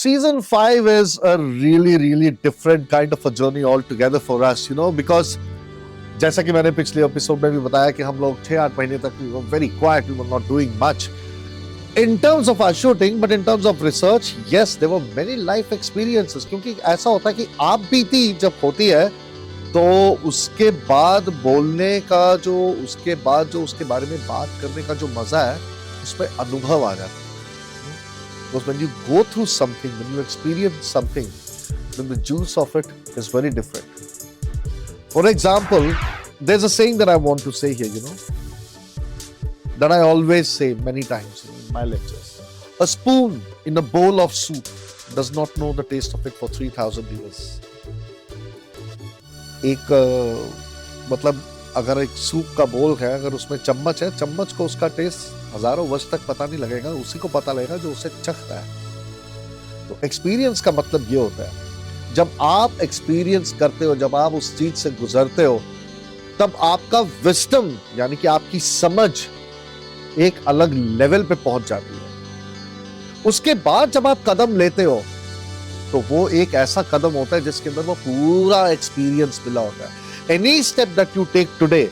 Season 5 is a really different kind of a journey altogether for us, because जैसा कि मैंने पिछले episode में भी बताया कि हम लोग 6-8 महीने तक we were very quiet, we were not doing much in terms of our shooting, but in terms of research, yes, there were many life experiences. क्योंकि ऐसा होता है कि आप बीती जब होती है तो उसके बाद बोलने का उसके बाद उसके बारे में बात करने का जो मजा है उसमें अनुभव आ जाता है. Because when you go through something, when you experience something, then the juice of it is very different. For example, there's a saying that I want to say here, that I always say many times in my lectures. A spoon in a bowl of soup does not know the taste of it for 3,000 years. मतलब अगर एक soup का बोल है, अगर उसमें चम्मच है, चम्मच को उसका टेस्ट हजारों वर्ष तक पता नहीं लगेगा, उसी को पता लगेगा जो उसे चखता है. तो एक्सपीरियंस का मतलब ये होता है, जब आप एक्सपीरियंस करते हो, जब आप उस चीज से गुजरते हो, तब आपका विजडम यानी कि आपकी समझ एक अलग लेवल पे पहुंच जाती है. उसके बाद जब आप कदम लेते हो तो वो एक ऐसा कदम होता है जिसके अंदर वो पूरा एक्सपीरियंस मिला होता है. Any step that you take today,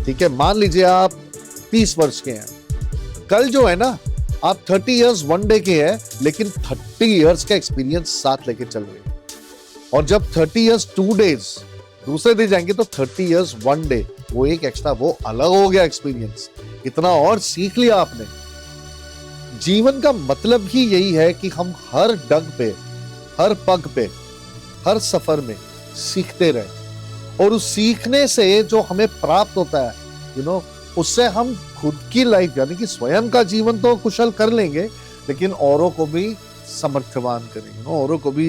ठीक है, मान लीजिए आप 30 वर्ष के हैं, कल जो है ना आप 30 इयर्स 1 डे के हैं, लेकिन 30 इयर्स का एक्सपीरियंस साथ लेके चल रहे हैं. और जब 30 इयर्स 2 डेज दूसरे दिन जाएंगे तो 30 इयर्स 1 डे, वो एक एक्स्ट्रा, वो अलग हो गया एक्सपीरियंस. इतना और सीख लिया आपने. जीवन का मतलब ही यही है कि हम हर डग पे, हर पग पे, हर सफर में सीखते रहे. और उस सीखने से जो हमें प्राप्त होता है, उससे हम खुद की लाइफ यानी कि स्वयं का जीवन तो कुशल कर लेंगे, लेकिन औरों को भी समर्थवान करेंगे, औरों को भी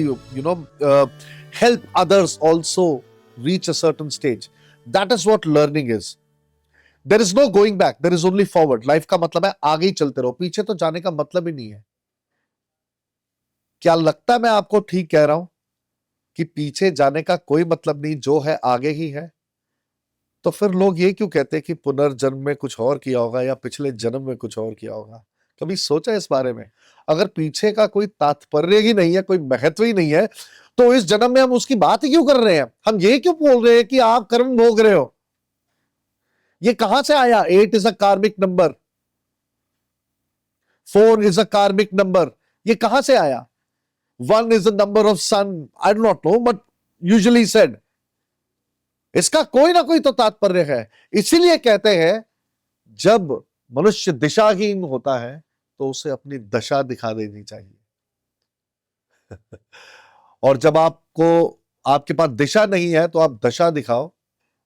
help others also reach a certain stage. That is what learning is. There is no going back, there is only forward. Life का मतलब है आगे ही चलते रहो, पीछे तो जाने का मतलब ही नहीं है. क्या लगता है मैं आपको ठीक कह रहा हूं कि पीछे जाने का कोई मतलब नहीं, जो है आगे ही है? तो फिर लोग ये क्यों कहते हैं कि पुनर्जन्म में कुछ और किया होगा या पिछले जन्म में कुछ और किया होगा? कभी सोचा इस बारे में? अगर पीछे का कोई तात्पर्य ही नहीं है, कोई महत्व ही नहीं है, तो इस जन्म में हम उसकी बात ही क्यों कर रहे हैं? हम ये क्यों बोल रहे हैं कि आप कर्म भोग रहे हो? ये कहां से आया? 8 इज अ कार्मिक नंबर, 4 इज अ कार्मिक नंबर. ये कहां से आया? 1 is the number of sun. I do not know, but usually said. इसका कोई ना कोई तो तात्पर्य है. इसीलिए कहते हैं जब मनुष्य दिशाहीन होता है तो उसे अपनी दशा दिखा देनी चाहिए. और जब आपके पास दिशा नहीं है तो आप दशा दिखाओ.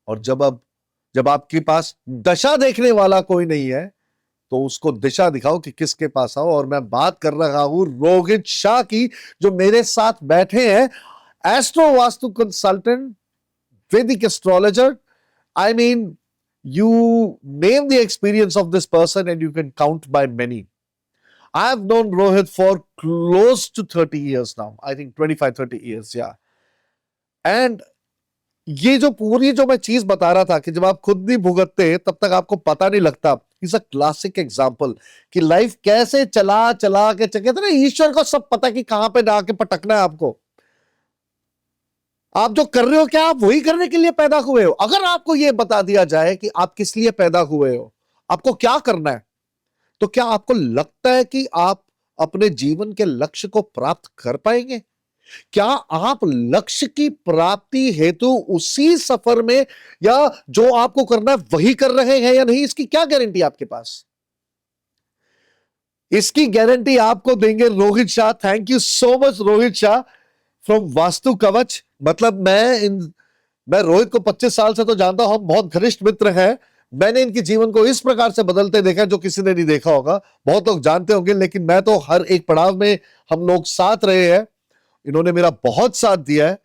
और जब आपके पास दशा देखने वाला कोई नहीं है तो उसको दिशा दिखाओ कि किसके पास आओ. और मैं बात कर रहा हूं रोहित शाह की, जो मेरे साथ बैठे हैं, एस्ट्रो वास्तु कंसल्टेंट, वैदिक astrologer. I mean, you name the experience of this person and you can count by many. I have known Rohit for close to 30 years now. I think 25-30 years, yeah. And ये जो मैं चीज बता रहा था कि जब आप खुद नहीं भुगतते तब तक आपको पता नहीं लगता. इज अ क्लासिक एग्जाम्पल कि लाइफ कैसे चला के कहते ना, ईश्वर को सब पता कि कहां पे आके पटकना है आपको. आप जो कर रहे हो, क्या आप वही करने के लिए पैदा हुए हो? अगर आपको यह बता दिया जाए कि आप किस लिए पैदा हुए हो, आपको क्या करना है, तो क्या आपको लगता है कि आप अपने जीवन के लक्ष्य को प्राप्त कर पाएंगे? क्या आप लक्ष्य की प्राप्ति हेतु उसी सफर में या जो आपको करना है वही कर रहे हैं या नहीं? इसकी क्या गारंटी आपके पास? इसकी गारंटी आपको देंगे Rohit Shah. Thank you so much Rohit Shah from vastu कवच. मतलब मैं रोहित को 25 साल से तो जानता हूं, हम बहुत घनिष्ठ मित्र हैं. मैंने इनके जीवन को इस प्रकार से बदलते देखा जो किसी ने नहीं देखा होगा. बहुत लोग जानते होंगे, लेकिन मैं तो हर एक पड़ाव में हम लोग साथ रहे हैं. इन्होंने मेरा बहुत साथ दिया है.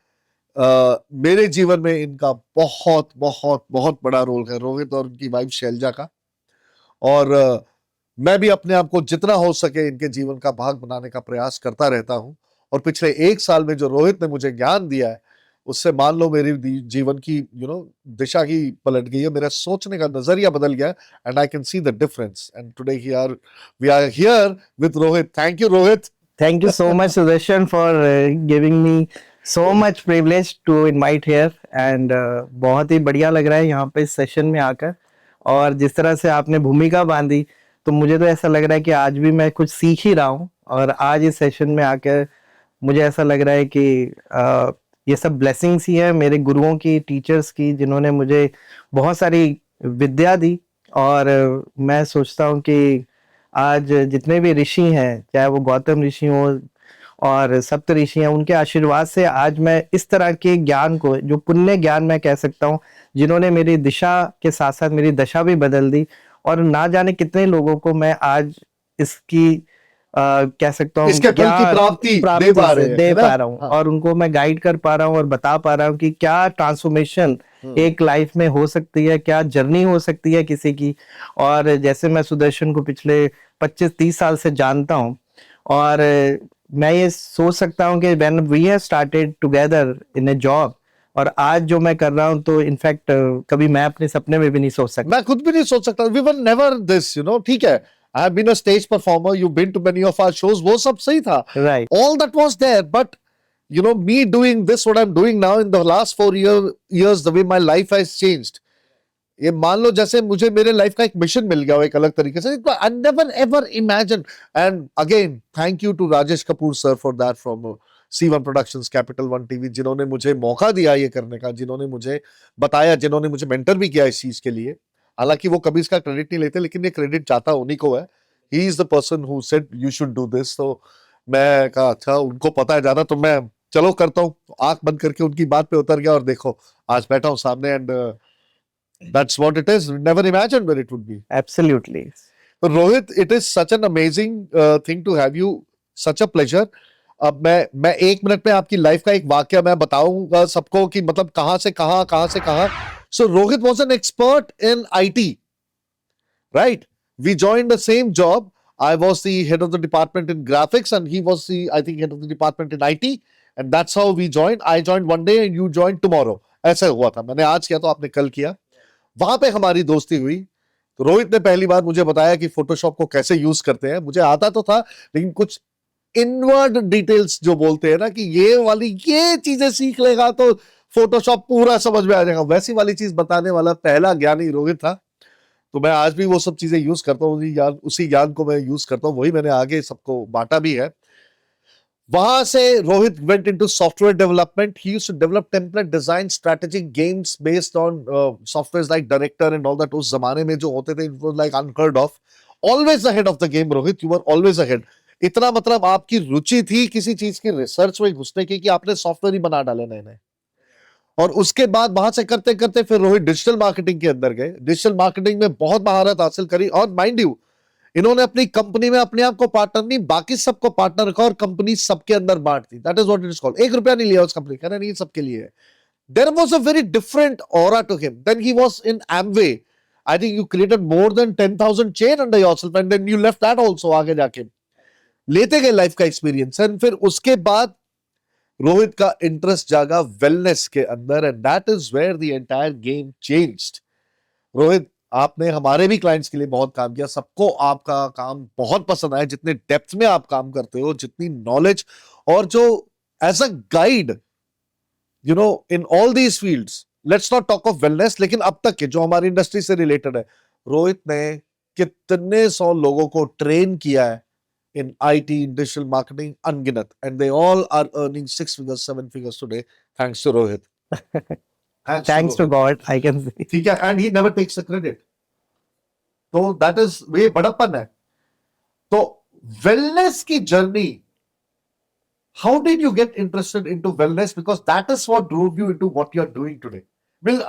मेरे जीवन में इनका बहुत बहुत बहुत बड़ा रोल है, रोहित और उनकी वाइफ शैलजा का. और मैं भी अपने आप को जितना हो सके इनके जीवन का भाग बनाने का प्रयास करता रहता हूं. और पिछले 1 साल में जो रोहित ने मुझे ज्ञान दिया है, उससे मान लो मेरी जीवन की दिशा ही पलट गई है. मेरा सोचने का नजरिया बदल गया, and I can see the difference. And today we are here with Rohit. Thank you Rohit. Thank you so much, Sudarshan, for giving me so much privilege to invite here. And बहुत ही बढ़िया लग रहा है यहाँ पे इस सेशन में आकर, और जिस तरह से आपने भूमिका बांधी, तो मुझे तो ऐसा लग रहा है कि आज भी मैं कुछ सीख ही रहा हूँ। और आज इस सेशन में आकर मुझे ऐसा लग रहा है कि ये सब ब्लेसिंग्स ही है मेरे गुरुओं की, टीचर्स की, जिन्होंने मुझे बहुत सारी विद्या दी। और मैं सोचता हूँ कि आज जितने भी ऋषि हैं, चाहे वो गौतम ऋषि हो और सप्त ऋषि हैं, उनके आशीर्वाद से आज मैं इस तरह के ज्ञान को, जो पुण्य ज्ञान मैं कह सकता हूँ, जिन्होंने मेरी दिशा के साथ साथ मेरी दशा भी बदल दी, और ना जाने कितने लोगों को मैं आज इसकी कह सकता हूँ इसके फल की ज्ञान प्राप्ति दे प्राप्ति पा से रहे हैं, दे है ना? पा रहा हूँ, हाँ। और उनको मैं गाइड कर पा रहा हूँ और बता पा रहा हूँ कि क्या ट्रांसफॉर्मेशन एक लाइफ में हो सकती है, क्या जर्नी हो सकती है किसी की। और जैसे मैं सुदर्शन को पिछले 25-30 साल से जानता हूँ, और मैं ये सोच सकता हूँ कि when we have started together in a job, और आज जो मैं कर रहा हूँ, तो इनफैक्ट कभी मैं अपने सपने में भी नहीं सोच सकता। मैं खुद भी नहीं सोच सकता, वी वर नेवर दिस, ठीक है, I have been a stage performer, you been too many of our shows, वो सब सही था, right. All that was there, but me doing this what I'm doing now in the last 4 years, the way my life has changed, ये मान लो जैसे मुझे मेरे life का एक मिशन मिल गया हो एक अलग तरीके से, I never ever imagine. And again thank you to Rajesh Kapoor sir for that, from C1 productions, capital one TV, जिन्होंने मुझे मौका दिया ये करने का, जिन्होंने मुझे बताया, जिन्होंने मुझे मेंटर भी किया इस चीज के लिए। हालांकि वो कभी इसका क्रेडिट नहीं लेते, लेकिन ये क्रेडिट जाता उन्हीं को है। He is the person who said you should do this. तो मैं कहा अच्छा उनको पता है ज्यादा, तो मैं चलो करता हूँ, आंख बंद करके उनकी बात पे उतर गया, और देखो आज बैठा हूँ सामने, and that's what it is. Never imagined where it would be. Absolutely. So Rohit, it is such an amazing thing to have you. Such a pleasure. अब मैं 1 मिनट में आपकी लाइफ का एक वाक्य मैं बताऊंगा सबको कि मतलब कहां से कहां। So Rohit was an expert in IT, right? We joined the same job. I was the head of the department in graphics, and he was the, I think, head of the department in IT, and that's how we joined. I joined one day and you joined tomorrow. ऐसा हुआ था, मैंने आज किया तो आपने कल किया। वहां पे हमारी दोस्ती हुई। तो रोहित ने पहली बार मुझे बताया कि फोटोशॉप को कैसे यूज करते हैं। मुझे आता तो था, लेकिन कुछ इनवर्ड डिटेल्स जो बोलते हैं ना कि ये चीजें सीख लेगा तो फोटोशॉप पूरा समझ में आ जाएगा, वैसी वाली चीज बताने वाला पहला ज्ञानी रोहित था। तो मैं आज भी वो सब चीजें यूज करता हूँ, उसी ज्ञान को मैं यूज करता हूँ, वही मैंने आगे सबको बांटा भी है। वहां से Rohit went into software development. He used to develop template design, strategic games based on softwares like Director and all that. उस जमाने में जो होते थे, it was like unheard of. Always ahead of the game, Rohit. You were always ahead. इतना मतलब आपकी रुचि थी किसी चीज की रिसर्च में घुसने की कि आपने सॉफ्टवेयर ही बना डाले नए नए। और उसके बाद वहां से करते करते फिर रोहित डिजिटल मार्केटिंग के अंदर गए। डिजिटल मार्केटिंग में बहुत महारत हासिल करी, और माइंड यू इन्होंने अपनी कंपनी में अपने आप को पार्टनर नहीं, बाकी सबको पार्टनर रखा, और कंपनी सबके अंदर बांट दी। That is what it is called. 1 रुपया नहीं लिया उस कंपनी का, नहीं सबके लिए है। There was a very different aura to him. Then he was in Amway. I think you created more than 10,000 chain under yourself, and then you left that also. आगे जाके लेते गए लाइफ का एक्सपीरियंस, एंड फिर उसके बाद रोहित का interest जागा वेलनेस के अंदर, and that is where the entire game changed. Rohit, आपने हमारे भी क्लाइंट्स के लिए बहुत काम किया, सबको आपका काम बहुत पसंद आया, जितने डेप्थ में आप काम करते हो, जितनी नॉलेज, और जो as a guide in all these fields. Let's not talk of wellness, लेकिन अब तक के जो हमारी इंडस्ट्री से रिलेटेड है, रोहित ने कितने 100 लोगों को ट्रेन किया है in IT, digital marketing, अनगिनत, and they all are earning 6 figures, 7 figures today, thanks to Rohit. Thanks to God, I can say. ठीक है, and he never takes the credit. तो that is वे बड़प्पन है। तो wellness की journey, how did you get interested into wellness? Because that is what drove you into what you are doing today. We'll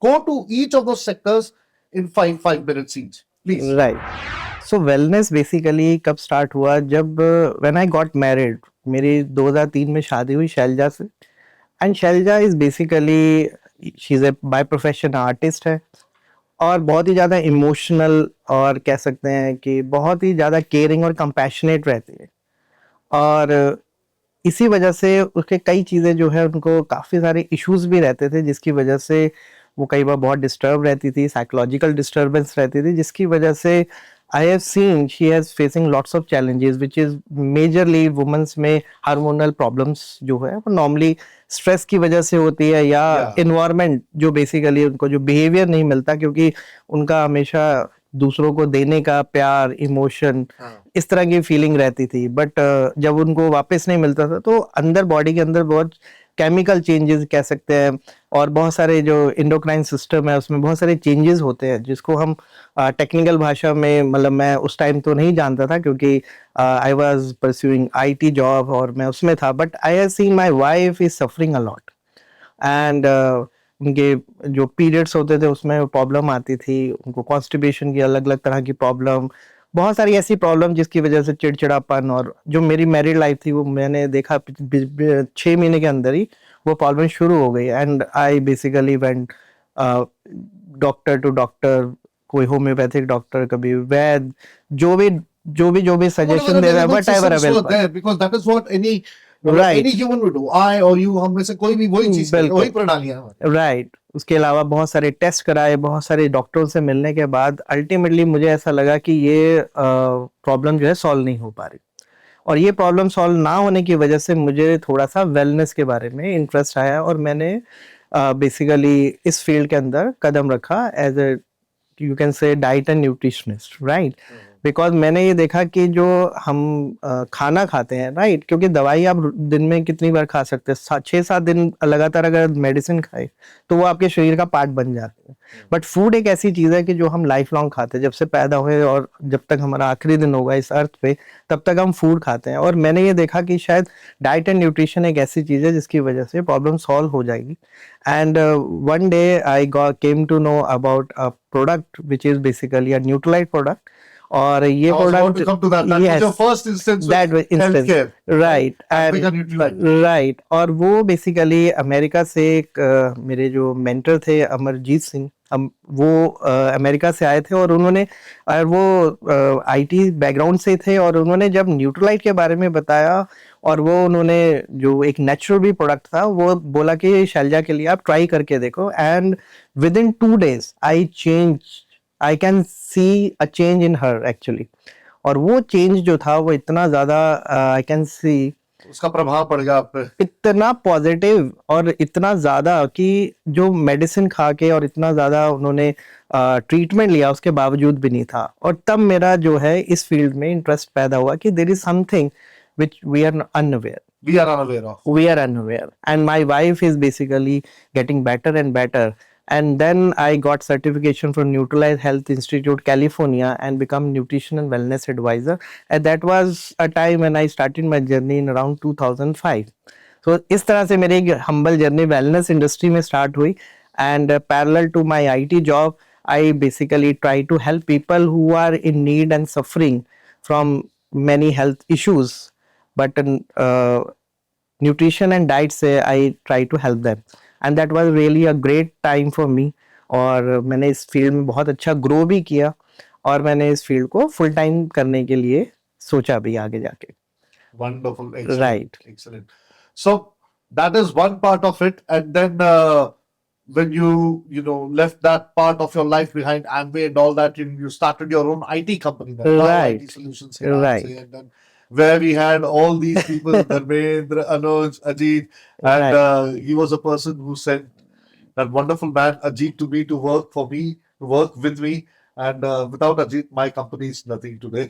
go to each of those sectors in 5 minutes each, please. Right. So wellness basically कब start हुआ? जब when I got married, मेरी 2003 में शादी हुई शैलजा से, and Selja is basically she's a by profession artist है, और बहुत ही ज़्यादा इमोशनल, और कह सकते हैं कि बहुत ही ज़्यादा केयरिंग और कंपैशनेट रहती है। और इसी वजह से उसके कई चीज़ें जो है, उनको काफ़ी सारे इश्यूज भी रहते थे, जिसकी वजह से वो कई बार बहुत डिस्टर्ब रहती थी, साइकोलॉजिकल डिस्टर्बेंस रहती थी, जिसकी वजह से I have seen she has facing lots of challenges, which is majorly women's में hormonal problems जो है वो normally stress की वजह से होती है या Yeah. environment जो basically उनको जो behavior नहीं मिलता क्योंकि उनका हमेशा दूसरों को देने का प्यार इमोशन इस तरह की फीलिंग रहती थी बट जब उनको वापस नहीं मिलता था तो अंदर बॉडी के अंदर बहुत केमिकल चेंजेस कह सकते हैं और बहुत सारे जो इंडोक्राइन सिस्टम है उसमें बहुत सारे चेंजेस होते हैं जिसको हम टेक्निकल भाषा में मतलब मैं उस टाइम तो नहीं जानता था क्योंकि I was pursuing IT job और मैं उसमें था but I have seen my wife is suffering a lot and उनके जो पीरियड्स होते थे उसमें प्रॉब्लम आती थी उनको कॉन्स्टिपेशन की अलग अलग तरह की प्रॉब्लम बहुत सारी ऐसी प्रॉब्लम जिसकी वजह से चिड़चिड़ापन और जो मेरी मैरिड लाइफ थी वो मैंने देखा 6 महीने के अंदर ही वो प्रॉब्लम शुरू हो गई and I basically went doctor to doctor कोई होम्योपैथिक डॉक्टर कभी वैद जो भी सजेशन दे रहा है whatever available because that is what any Right. any human would do. I or you हम में से कोई भी वही चीज करे, बिल्कुल। वही प्रणालियां हैं। राइट उसके अलावा बहुत सारे टेस्ट कराए बहुत सारे डॉक्टरों से मिलने के बाद अल्टीमेटली मुझे ऐसा लगा कि ये प्रॉब्लम जो है सॉल्व नहीं हो पा रही और ये प्रॉब्लम सॉल्व ना होने की वजह से मुझे थोड़ा सा वेलनेस के बारे में इंटरेस्ट आया और मैंने बेसिकली इस फील्ड के अंदर कदम रखा as a you can say diet and nutritionist right because मैंने ये देखा कि जो हम खाना खाते हैं राइट क्योंकि दवाई आप दिन में कितनी बार खा सकते हैं 6-7 दिन लगातार अगर मेडिसिन खाए तो वो आपके शरीर का पार्ट बन जाते हैं बट फूड एक ऐसी चीज़ है कि जो हम लाइफ लॉन्ग खाते हैं जब से पैदा हुए और जब तक हमारा आखिरी दिन होगा इस अर्थ पे तब तक हम फूड खाते हैं और मैंने ये देखा कि शायद डाइट एंड न्यूट्रिशन एक ऐसी चीज़ है जिसकी वजह से प्रॉब्लम सॉल्व हो जाएगी and one day I came to know about a product which is basically a Nutrilite product और ये I was about product to come to that. That was your first instance that with was instance healthcare. right And and become Nutrilite. Right और वो basically America से एक मेरे जो mentor थे अमरजीत सिंह वो अमेरिका से आए थे और उन्होंने वो आईटी बैकग्राउंड से थे और उन्होंने जब न्यूट्रलाइट के बारे में बताया और वो उन्होंने जो एक नेचुरल भी प्रोडक्ट था वो बोला कि शैलजा के लिए आप ट्राई करके देखो and with in 2 days I can C a change in her actually और वो चेंज जो था वो इतना ज्यादा आई कैन सी उसका प्रभाव पड़ेगा आप पे। इतना पॉजिटिव और इतना ज्यादा कि जो मेडिसिन खा के और इतना ज्यादा उन्होंने ट्रीटमेंट लिया उसके बावजूद भी नहीं था और तब मेरा जो है इस फील्ड में इंटरेस्ट पैदा हुआ कि there is something which we are unaware We are unaware of. we are unaware and my wife is basically getting better and better and then I got certification from Nutrilite Health Institute California and become nutrition and wellness advisor and that was a time when I started my journey in around 2005 so इस तरह से मेरी humble journey wellness industry में start हुई and parallel to my IT job I basically try to help people who are in need and suffering from many health issues but nutrition and diet से I try to help them and that was really a great time for me और मैंने इस field में बहुत अच्छा grow भी किया और मैंने इस फील्ड को फुल टाइम करने के लिए सोचा भी आगे जाके Wonderful. Excellent. Right. Excellent. So that is one part of it. And then when you left that part of your life behind Amway and all that, you started your own IT company. Now, Right. IT Solutions. here, I'd Right. say, and then where we had all these people, Dharmendra, Anuj, Ajit, and Right. he was a person who sent that wonderful man Ajit to me to work for me, to work with me. And without Ajit, my company is nothing today.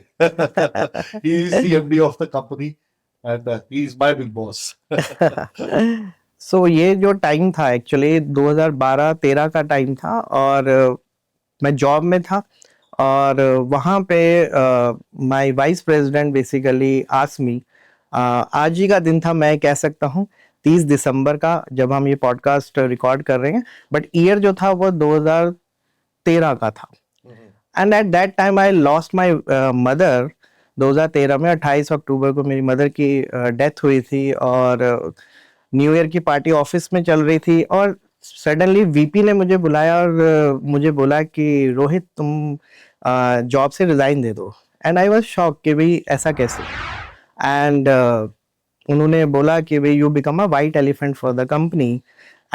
He is the MD of the company, and he is my big boss. सो ये जो time था actually 2012-13 का time था और मैं job में था और वहाँ पे my vice president basically asked me आज ही का दिन था मैं कह सकता हूँ 30 दिसंबर का जब हम ये पॉडकास्ट रिकॉर्ड कर रहे हैं बट ईयर जो था वो 2013 का था and at that time I lost my mother 2013 में 28 अक्टूबर को मेरी मदर की डेथ हुई थी और न्यू ईयर की पार्टी ऑफिस में चल रही थी और सडनली वीपी ने मुझे बुलाया और मुझे बोला कि रोहित तुम जॉब से रिजाइन दे दो एंड आई वाज शॉक कि भाई ऐसा कैसे एंड उन्होंने बोला कि भाई you become a white elephant for the company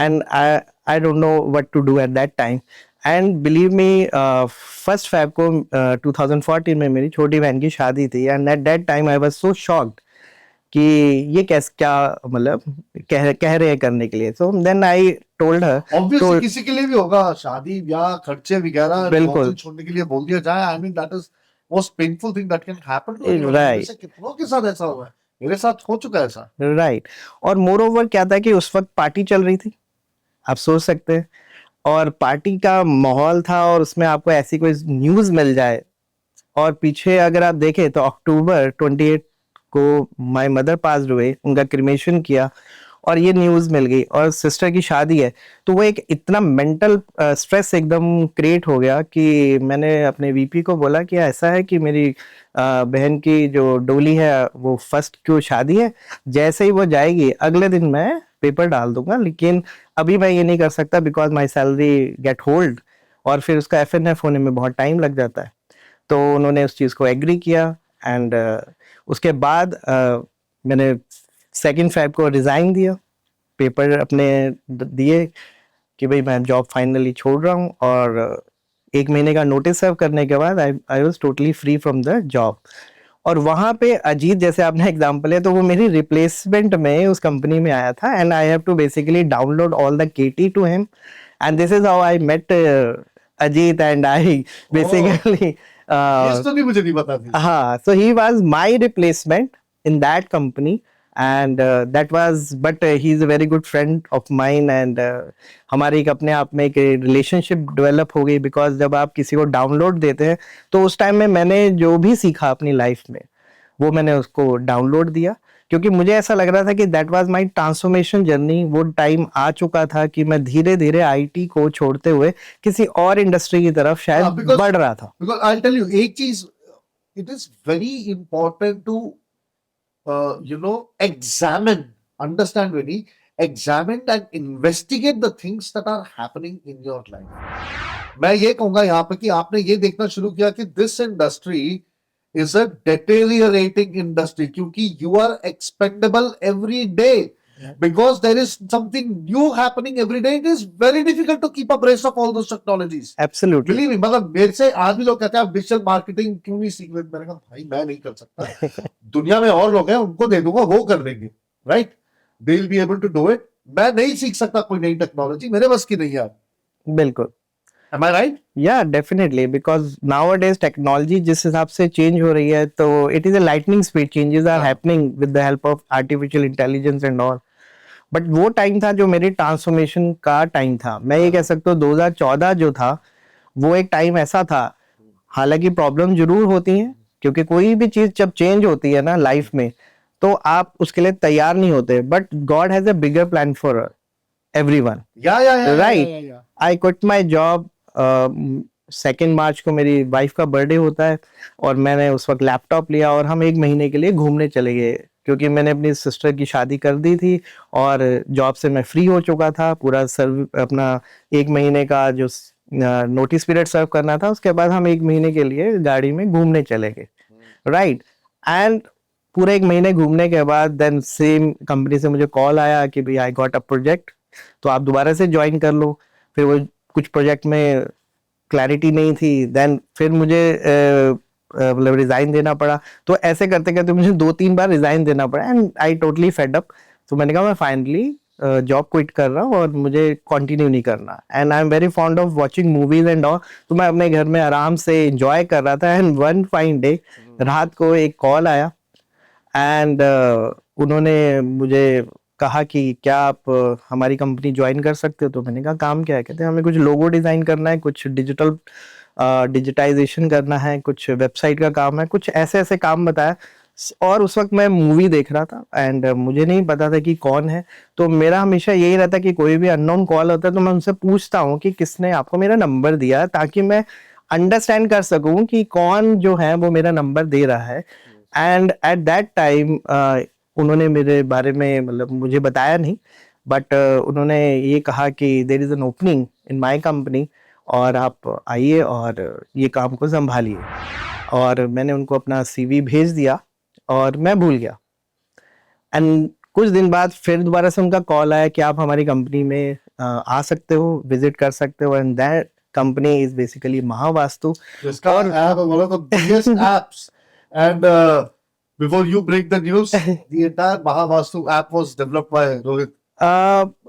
and I don't know what to do at that time and believe me, first Feb को 2014 में मेरी छोटी बहन की शादी थी, and at that time I was so shocked कि ये कैसे, क्या मतलब कह रहे हैं करने के लिए. So then I told her, obviously किसी के लिए भी होगा, शादी ब्याह खर्चे वगैरह बिल्कुल. नौकरी छोड़ने के लिए बोल दिया जाए. I mean that is most painful thing that can happen to anyone. Right, वैसे कितनों के साथ ऐसा हुआ है, मेरे साथ हो चुका है ऐसा. राइट. और मोर ओवर क्या था कि उस वक्त पार्टी चल रही थी, आप सोच सकते हैं, और पार्टी का माहौल था, और उसमें आपको ऐसी कोई न्यूज मिल जाए. और पीछे अगर आप देखें तो अक्टूबर 28 को माय मदर पास्ड अवे, उनका क्रिमेशन किया, और ये न्यूज मिल गई, और सिस्टर की शादी है. तो वो एक इतना मेंटल स्ट्रेस एकदम क्रिएट हो गया कि मैंने अपने वीपी को बोला कि ऐसा है कि मेरी बहन की जो डोली है वो फर्स्ट को शादी है, जैसे ही वो जाएगी अगले दिन मैं पेपर डाल दूंगा, लेकिन अभी मैं ये नहीं कर सकता because my salary get hold, और फिर उसका एफएनएफ होने में बहुत टाइम लग जाता है. तो उन्होंने उस चीज़ को एग्री किया, एंड उसके बाद मैंने सेकंड फेब को रिज़ाइन दिया, पेपर अपने दिए कि भाई मैं जॉब फाइनली छोड़ रहा हूँ, और 1 महीने का नोटिस सर्व करने के बाद I was totally free from the job. और वहाँ पे अजीत जैसे आपने एग्जांपल है, तो वो मेरी रिप्लेसमेंट में उस कंपनी में आया था, and I have to basically download all the KT to him, and this is how I met Ajit, and I basically ये तो नहीं, मुझे नहीं पता थी. हाँ, so he was my replacement in that company, and that was, but he is a very good friend of mine, and हमारी एक अपने आप में एक रिलेशनशिप डेवलप हो गई, बिकॉज जब आप किसी को डाउनलोड देते हैं तो उस टाइम में मैंने जो भी सीखा अपनी लाइफ में वो मैंने उसको डाउनलोड दिया, क्योंकि मुझे ऐसा लग रहा था कि that was my transformation journey. वो टाइम आ चुका था कि मैं धीरे धीरे आईटी को छोड़ते हुए किसी और इंडस्ट्री की तरफ शायद बढ़ रहा था. बिकॉज आई टेल यू एक चीज, it is very important to examine, understand, really examine and investigate the things that are happening in your life. मैं ये कहूंगा यहाँ पे कि आपने ये देखना शुरू किया कि this industry is a deteriorating industry, क्योंकि you are expendable every day. Because there is something new happening every day, it is very difficult to keep abreast of all those technologies. Absolutely. Believe me, मतलब मेरे से आज भी लोग कहते हैं आप डिजिटल मार्केटिंग क्यों नहीं सीख रहे. मैंने कहा भाई मैं नहीं कर सकता. दुनिया में और लोग हैं, उनको दे दूंगा, वो कर देंगे. Right, they will be able to do it. मैं नहीं सीख सकता कोई नई टेक्नोलॉजी, मेरे बस की नहीं है. बिल्कुल. Am I right? Yeah, definitely, because nowadays technology जिस हिसाब से चेंज हो रही है, तो it is a lightning speed changes are happening with the help of artificial intelligence and all. But वो टाइम था जो मेरी ट्रांसफॉर्मेशन का टाइम था. मैं ये कह सकता हूँ 2014 जो था वो एक टाइम ऐसा था. हालांकि प्रॉब्लम जरूर होती हैं, क्योंकि कोई भी चीज जब चेंज होती है ना लाइफ में, तो आप उसके लिए तैयार नहीं होते. But God has a bigger plan for everyone. Right. I quit my job. 2 मार्च को मेरी वाइफ का बर्थडे होता है, और मैंने उस वक्त लैपटॉप लिया और हम 1 महीने के लिए घूमने चले गए, क्योंकि मैंने अपनी सिस्टर की शादी कर दी थी और जॉब से मैं फ्री हो चुका था. पूरा सर्व अपना 1 महीने का जो नोटिस पीरियड सर्व करना था, उसके बाद हम 1 महीने के लिए गाड़ी में घूमने चले गए. राइट. एंड पूरे 1 महीने घूमने के बाद देन सेम कंपनी से मुझे कॉल आया कि भाई आई गॉट अ प्रोजेक्ट, तो आप दोबारा से ज्वाइन कर लो. फिर वो कुछ प्रोजेक्ट में क्लैरिटी नहीं थी, देन फिर मुझे मतलब रिजाइन देना पड़ा. तो ऐसे करते करते मुझे 2-3 बार रिजाइन देना पड़ा, and I totally fed up. तो मैंने कहा मैं फाइनली जॉब क्विट कर रहा हूँ और मुझे कंटिन्यू नहीं करना. And I am very fond of watching movies and all, तो मैं अपने घर में आराम से एंजॉय कर रहा था. एंड वन फाइन डे रात को एक कॉल आया, एंड उन्होंने मुझे कहा कि क्या आप हमारी कंपनी ज्वाइन कर सकते हो. तो मैंने कहा काम क्या है. कहते हैं हमें कुछ लोगो डिजाइन करना है, कुछ डिजिटाइजेशन करना है, कुछ वेबसाइट का काम है, कुछ ऐसे ऐसे काम बताया. और उस वक्त मैं मूवी देख रहा था, एंड मुझे नहीं पता था कि कौन है. तो मेरा हमेशा यही रहता कि कोई भी अननोन कॉल होता है तो मैं उनसे पूछता हूँ कि किसने आपको मेरा नंबर दिया, ताकि मैं अंडरस्टैंड कर सकूं कि कौन जो है वो मेरा नंबर दे रहा है. एंड एट दैट टाइम उन्होंने मेरे बारे में मतलब मुझे बताया नहीं, बट उन्होंने ये कहा कि there is an opening in my company, और आप आइए और ये काम को संभालिए. और मैंने उनको अपना सीवी भेज दिया और मैं भूल गया. एंड कुछ दिन बाद फिर दोबारा से उनका कॉल आया कि आप हमारी कंपनी में आ सकते हो, विजिट कर सकते हो. And that company is basically Mahavastu. जिसका ऐप बोला तो biggest apps and before you break the news, the entire Mahavastu app was developed by Rohit.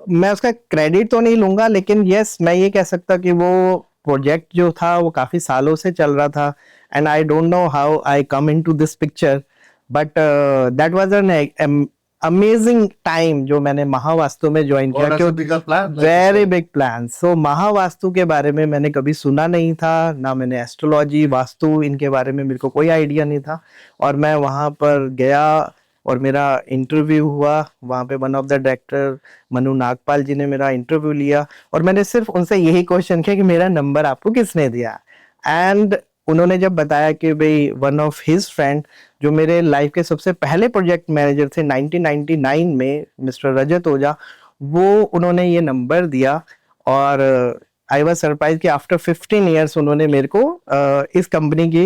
मैं उसका क्रेडिट तो नहीं लूंगा, लेकिन यस मैं ये कह सकता कि वो प्रोजेक्ट जो था वो काफी सालों से चल रहा था, and I don't know how I come into this picture, but that was an amazing time जो मैंने महावास्तु में ज्वाइन किया। God has क्यों? a bigger plan, like you very said. Big plan. So Mahavastu के बारे में मैंने कभी सुना नहीं था, ना मैंने एस्ट्रोलॉजी वास्तु इनके बारे में मेरे को कोई आइडिया नहीं था, और मैं वहाँ पर गया और मेरा इंटरव्यू हुआ। वहाँ पे one of the director Manu Nagpal ji ने मेरा इंटरव्यू लिया, और मैंने सिर्फ उनसे यही क्वेश्चन किया कि मेरा नंबर आपको किसने दिया, एंड उन्होंने जब बताया कि भाई वन ऑफ हिज फ्रेंड जो मेरे लाइफ के सबसे पहले प्रोजेक्ट मैनेजर थे 1999 में, मिस्टर रजत ओझा, वो उन्होंने ये नंबर दिया, और आई वाज सरप्राइज कि आफ्टर 15 इयर्स उन्होंने मेरे को इस कंपनी की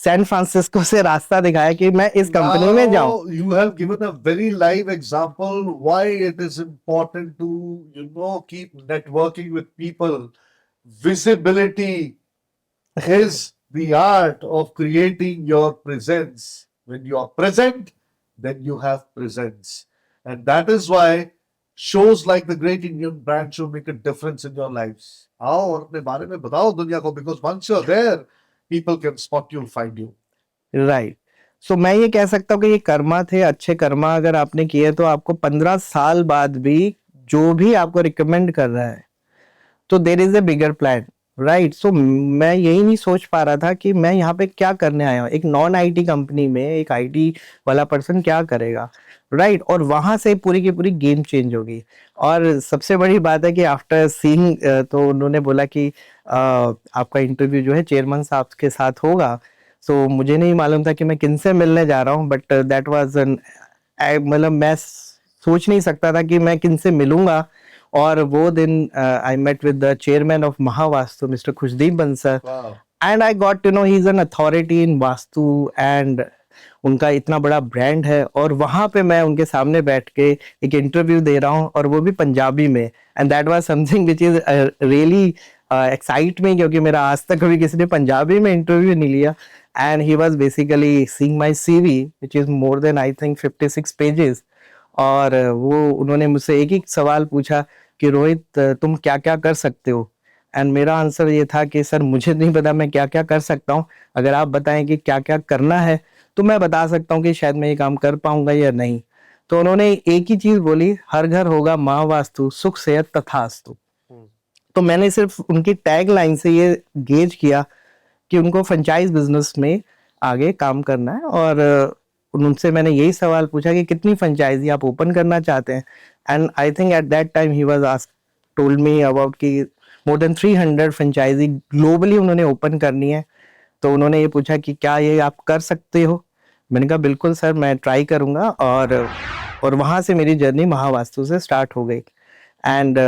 सैन फ्रांसिस्को से रास्ता दिखाया कि मैं इस कंपनी में जाऊं। Now you have given a very live example why it is important to keep networking with people. Visibility is the art of creating your presence. When you are present, then you have presence. And that is why shows like the Great Indian Brand Show make a difference in your lives. आओ और अपने बारे में बताओ दुनिया को, because once you're there, people can spot you, find you. Right. So मैं ये कह सकता हूँ कि ये कर्मा थे, अच्छे कर्मा अगर आपने किए तो आपको 15 साल बाद भी जो भी आपको रिकमेंड कर रहा है तो there is a bigger plan, right. So मैं यही नहीं सोच पा रहा था कि मैं यहाँ पे क्या करने आया हूँ, एक नॉन आईटी कंपनी में एक आईटी वाला पर्सन क्या करेगा, राइट। और वहां से पूरी की पूरी गेम चेंज होगी। और सबसे बड़ी बात है कि आफ्टर सीइंग तो उन्होंने बोला कि आपका इंटरव्यू जो है चेयरमैन साहब के साथ होगा। सो मुझे नहीं मालूम था कि मैं किन से मिलने जा रहा हूँ, बट दैट वाज एन, मतलब मैं सोच नहीं सकता था कि मैं किन से मिलूंगा। और वो दिन I met with the chairman of Mahavastu mister Khushdeep Bansal, Wow. And I got to know he is an authority in Vastu, एंड उनका इतना बड़ा ब्रांड है। और वहां पे मैं उनके सामने बैठ के एक इंटरव्यू दे रहा हूँ, और वो भी पंजाबी में, and that was something which is really excite me, क्योंकि मेरा आज तक कभी किसी ने पंजाबी में इंटरव्यू नहीं लिया। And he was basically seeing my CV which is more than I think 56 pages, और वो उन्होंने मुझसे एक ही सवाल पूछा कि रोहित तुम क्या क्या कर सकते हो, एंड मेरा आंसर ये था कि सर मुझे नहीं पता मैं क्या क्या कर सकता हूँ, अगर आप बताएं कि क्या क्या करना है तो मैं बता सकता हूँ कि शायद मैं ये काम कर पाऊंगा या नहीं। तो उन्होंने एक ही चीज बोली, हर घर होगा माँ वास्तु, सुख सेहत तथास्तु। तो मैंने सिर्फ उनकी टैग लाइन से ये गेज किया कि उनको फ्रेंचाइज बिजनेस में आगे काम करना है, और उनसे मैंने यही सवाल पूछा कि कितनी फ्रेंचाइजी आप ओपन करना चाहते हैं, and I think eight that time he was asked told me about कि मोर देन 300 फ्रेंचाइजी ग्लोबली उन्होंने ओपन करनी है। तो उन्होंने ये पूछा कि क्या ये आप कर सकते हो। मैंने कहा बिल्कुल सर, मैं ट्राई करूंगा, और वहाँ से मेरी जर्नी महावास्तु से स्टार्ट हो गई। एंड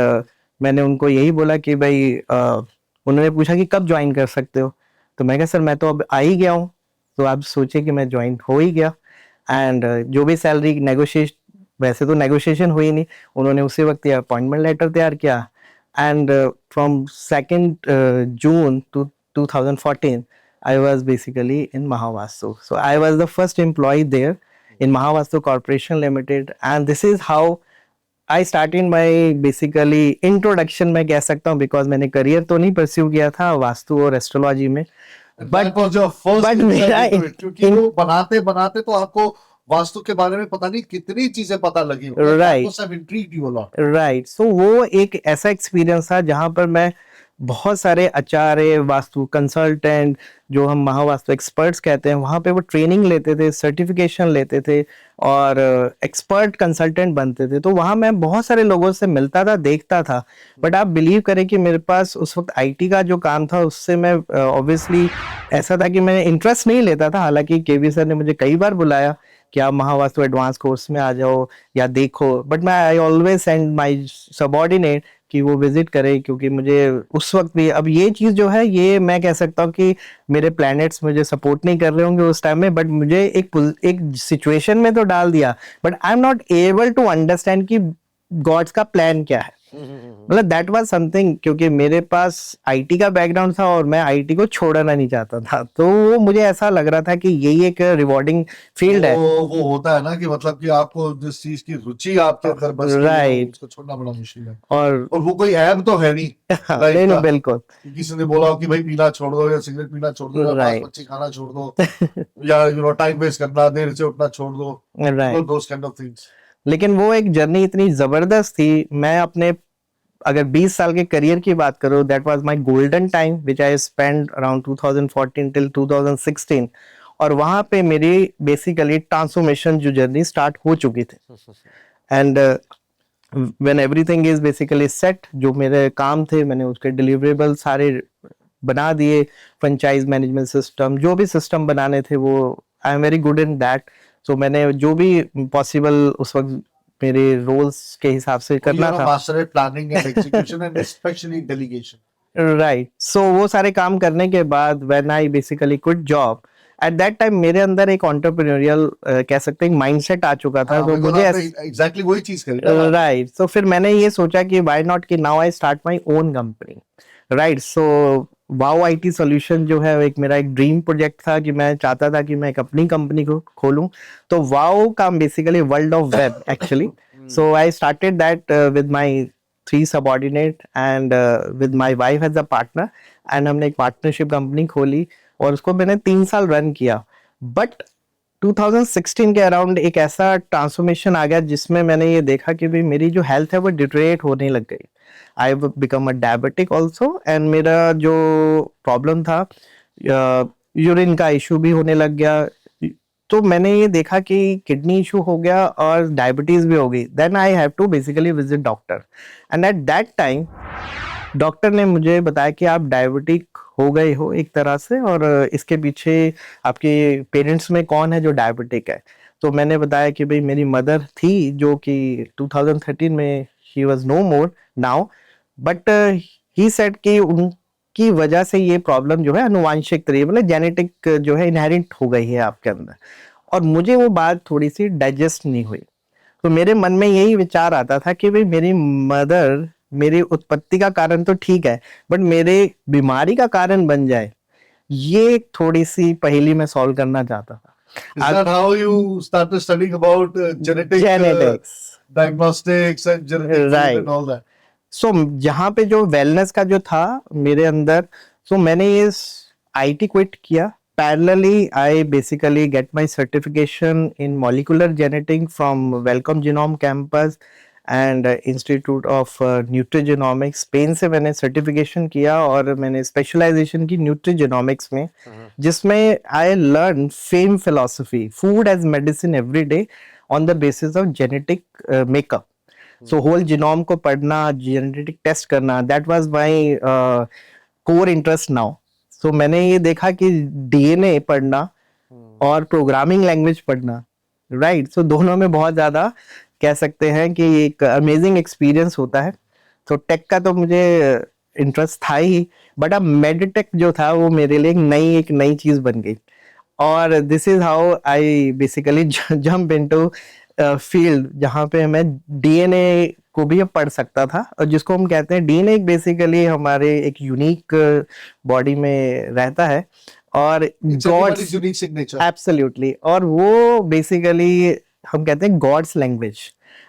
मैंने उनको यही बोला कि भाई उन्होंने पूछा कि कब ज्वाइन कर सकते हो, तो मैं कहा सर मैं तो अब आ ही गया हूँ, तो आप सोचिए कि मैं ज्वाइन हो ही गया। एंड जो भी सैलरी नेगोशिएट, वैसे तो नेगोशिएशन हुई नहीं, उन्होंने उसी वक्त ये अपॉइंटमेंट लेटर तैयार किया, and from 2nd June to 2014 I was basically in Mahavastu. So I was the first employee there in Mahavastu Corporation Limited, and this is how I started my basically introduction मैं कह सकता हूँ, because मैंने career तो नहीं pursue किया था वास्तु और एस्ट्रोलॉजी में, That was your first but insight मेरा into it, क्योंकि वो बनाते बनाते तो आपको वास्तु के बारे में पता नहीं कितनी चीजें पता लगी होंगी। That Right. must have intrigued you a lot. Right. So वो एक ऐसा एक्सपीरियंस था जहां पर मैं बहुत सारे आचार्य, वास्तु कंसल्टेंट, जो हम महावास्तु एक्सपर्ट्स कहते हैं, वहां पे वो ट्रेनिंग लेते थे, सर्टिफिकेशन लेते थे, और एक्सपर्ट कंसल्टेंट बनते थे। तो वहां मैं बहुत सारे लोगों से मिलता था, देखता था, बट आप बिलीव करें कि मेरे पास उस वक्त आईटी का जो काम था उससे मैं ऑब्वियसली ऐसा था कि मैं इंटरेस्ट नहीं लेता था। हालांकि केवी सर ने मुझे कई बार बुलाया कि आप महावास्तु एडवांस कोर्स में आ जाओ या देखो, बट मैं I always send my subordinate कि वो विजिट करे, क्योंकि मुझे उस वक्त भी, अब ये चीज जो है ये मैं कह सकता हूँ कि मेरे प्लैनेट्स मुझे सपोर्ट नहीं कर रहे होंगे उस टाइम में, बट मुझे एक सिचुएशन में तो डाल दिया, but I am not able to understand कि गॉड्स का प्लान क्या है। मतलब दैट वाज समथिंग, क्योंकि मेरे पास आईटी का बैकग्राउंड था और मैं आईटी को छोड़ना नहीं चाहता था, तो वो मुझे ऐसा लग रहा था कि यही एक रिवॉर्डिंग फील्ड है। वो होता है ना कि मतलब कि आपको जिस चीज की रुचि आपके अंदर बस गई है राइट। उसको छोड़ना बड़ा मुश्किल है। और और वो कोई ऐप तो है नहीं लाइफ नहीं का नहीं, बिल्कुल। कि किसी ने बोला हो कि भाई पीना छोड़ दो या सिगरेट पीना छोड़ दो या मांस राइट। मच्छी खाना छोड़ दो या टाइम वेस्ट करना, देर से उठना छोड़ दो, right. Those kind of things. लेकिन वो एक जर्नी इतनी जबरदस्त थी। मैं अपने, अगर 20 साल के करियर की बात करूं, that was my golden time which I spend around 2014 till 2016। और वहां पे मेरी बेसिकली ट्रांसफॉर्मेशन जो जर्नी स्टार्ट हो चुकी थी। And when everything is basically set, जो मेरे काम थे मैंने उसके डिलीवरेबल सारे बना दिए। फ्रेंचाइज मैनेजमेंट सिस्टम, जो भी सिस्टम बनाने थे वो I am very good in that. So मैंने जो भी पॉसिबल उस वक्त मेरे रोल्स के हिसाब से करना था। Master at planning and execution and specially delegation. Right. So वो सारे काम करने के बाद when I basically quit job, at that time मेरे अंदर एक एंटरप्रेन्योरियल कह सकते हैं माइंडसेट आ चुका था। तो मुझे एग्जैक्टली वही चीज करी ना। राइट। तो फिर मैंने ये सोचा कि व्हाई नॉट, कि now I start my own company. Right. So wow IT solution जो है एक मेरा एक ड्रीम प्रोजेक्ट था कि मैं चाहता था कि मैं एक अपनी कंपनी को खोलूं। तो वाओ का basically world of web actually. So I started that with my 3 subordinate and with my wife as a partner. And हमने एक पार्टनरशिप कंपनी खोली और उसको मैंने 3 साल रन किया। बट 2016 के अराउंड एक ऐसा ट्रांसफॉर्मेशन आ गया जिसमें मैंने ये देखा कि भाई मेरी जो हेल्थ है वो डिटेरियोरेट होने लग गई। I become a diabetic also, and मेरा जो प्रॉब्लम था यूरिन का इशू भी होने लग गया। तो मैंने ये देखा कि किडनी इशू हो गया और डायबिटीज भी हो गई। Then I have to basically visit doctor. And at that time doctor ने मुझे बताया कि आप डायबिटिक हो गए हो एक तरह से, और इसके पीछे आपके पेरेंट्स में कौन है जो डायबिटिक है। तो मैंने बताया कि भाई मेरी मदर थी जो कि 2013 में she was no more now, but he said कि उनकी वजह से ये प्रॉब्लम जो है अनुवांशिक तरीके, मतलब जेनेटिक जो है इनहेरिट हो गई है आपके अंदर। और मुझे वो बात थोड़ी सी डाइजेस्ट नहीं हुई। तो मेरे मन में यही विचार आता था कि भाई मेरी मदर मेरी उत्पत्ति का कारण तो ठीक है, बट मेरे बीमारी का कारण बन जाए, ये थोड़ी सी पहेली मैं सॉल्व करना चाहता था। Is that how you started studying about genetics. diagnostics and genetic food right. and all that? सो जहाँ पे जो वेलनेस का जो था मेरे अंदर, सो मैंने ये आईटी क्विट किया। Parallelly I basically get my certification in molecular genetic from Wellcome Genome campus and institute of nutrigenomics, Spain से मैंने सर्टिफिकेशन किया। और मैंने स्पेशलाइजेशन की न्यूट्रीजेनोमिक्स में, जिसमें I learn fame philosophy, food as medicine every day on the basis of genetic makeup. So whole genome को पढ़ना, जेनेटिक टेस्ट करना, that was my core interest now. So मैंने ये देखा कि डीएनए पढ़ना और प्रोग्रामिंग लैंग्वेज पढ़ना, राइट, सो दोनों में बहुत ज्यादा कह सकते हैं कि एक अमेजिंग एक्सपीरियंस होता है। तो टेक का तो मुझे इंटरेस्ट था ही, बट अब मेडिटेक जो था वो मेरे लिए एक नई चीज बन गई। और this is how I basically jump into field जहाँ पे मैं डीएनए को भी अब पढ़ सकता था, और जिसको हम कहते हैं डीएनए बेसिकली हमारे एक यूनिक बॉडी में रहता है। और गॉड्स, unique signature. एब्सोल्युटली, और वो बेसिकली हम कहते हैं गॉड्स लैंग्वेज।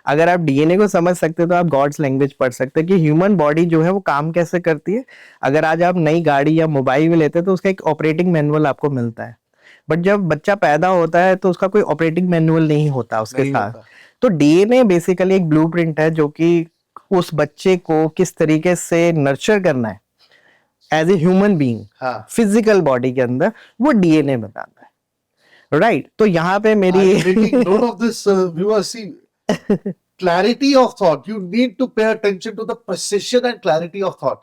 अगर आप डीएनए को समझ सकते हो तो आप गॉड्स लैंग्वेज पढ़ सकते हैं कि ह्यूमन बॉडी जो है वो काम कैसे करती है। अगर आज आप नई गाड़ी या मोबाइल भी लेते हैं तो उसका एक ऑपरेटिंग मैनुअल आपको मिलता है, बट जब बच्चा पैदा होता है तो उसका कोई ऑपरेटिंग मैनुअल नहीं होता उसके नहीं साथ। होता। तो डीएनए बेसिकली एक ब्लूप्रिंट है जो कि उस बच्चे को किस तरीके से नर्चर करना है एज ए ह्यूमन बीइंग, हाँ। फिजिकल बॉडी के अंदर, वो डीएनए बताता है, राइट। तो यहाँ पे मेरी I'm taking note of this, viewers. See, clarity of thought. You need to pay attention to the precision and clarity of thought.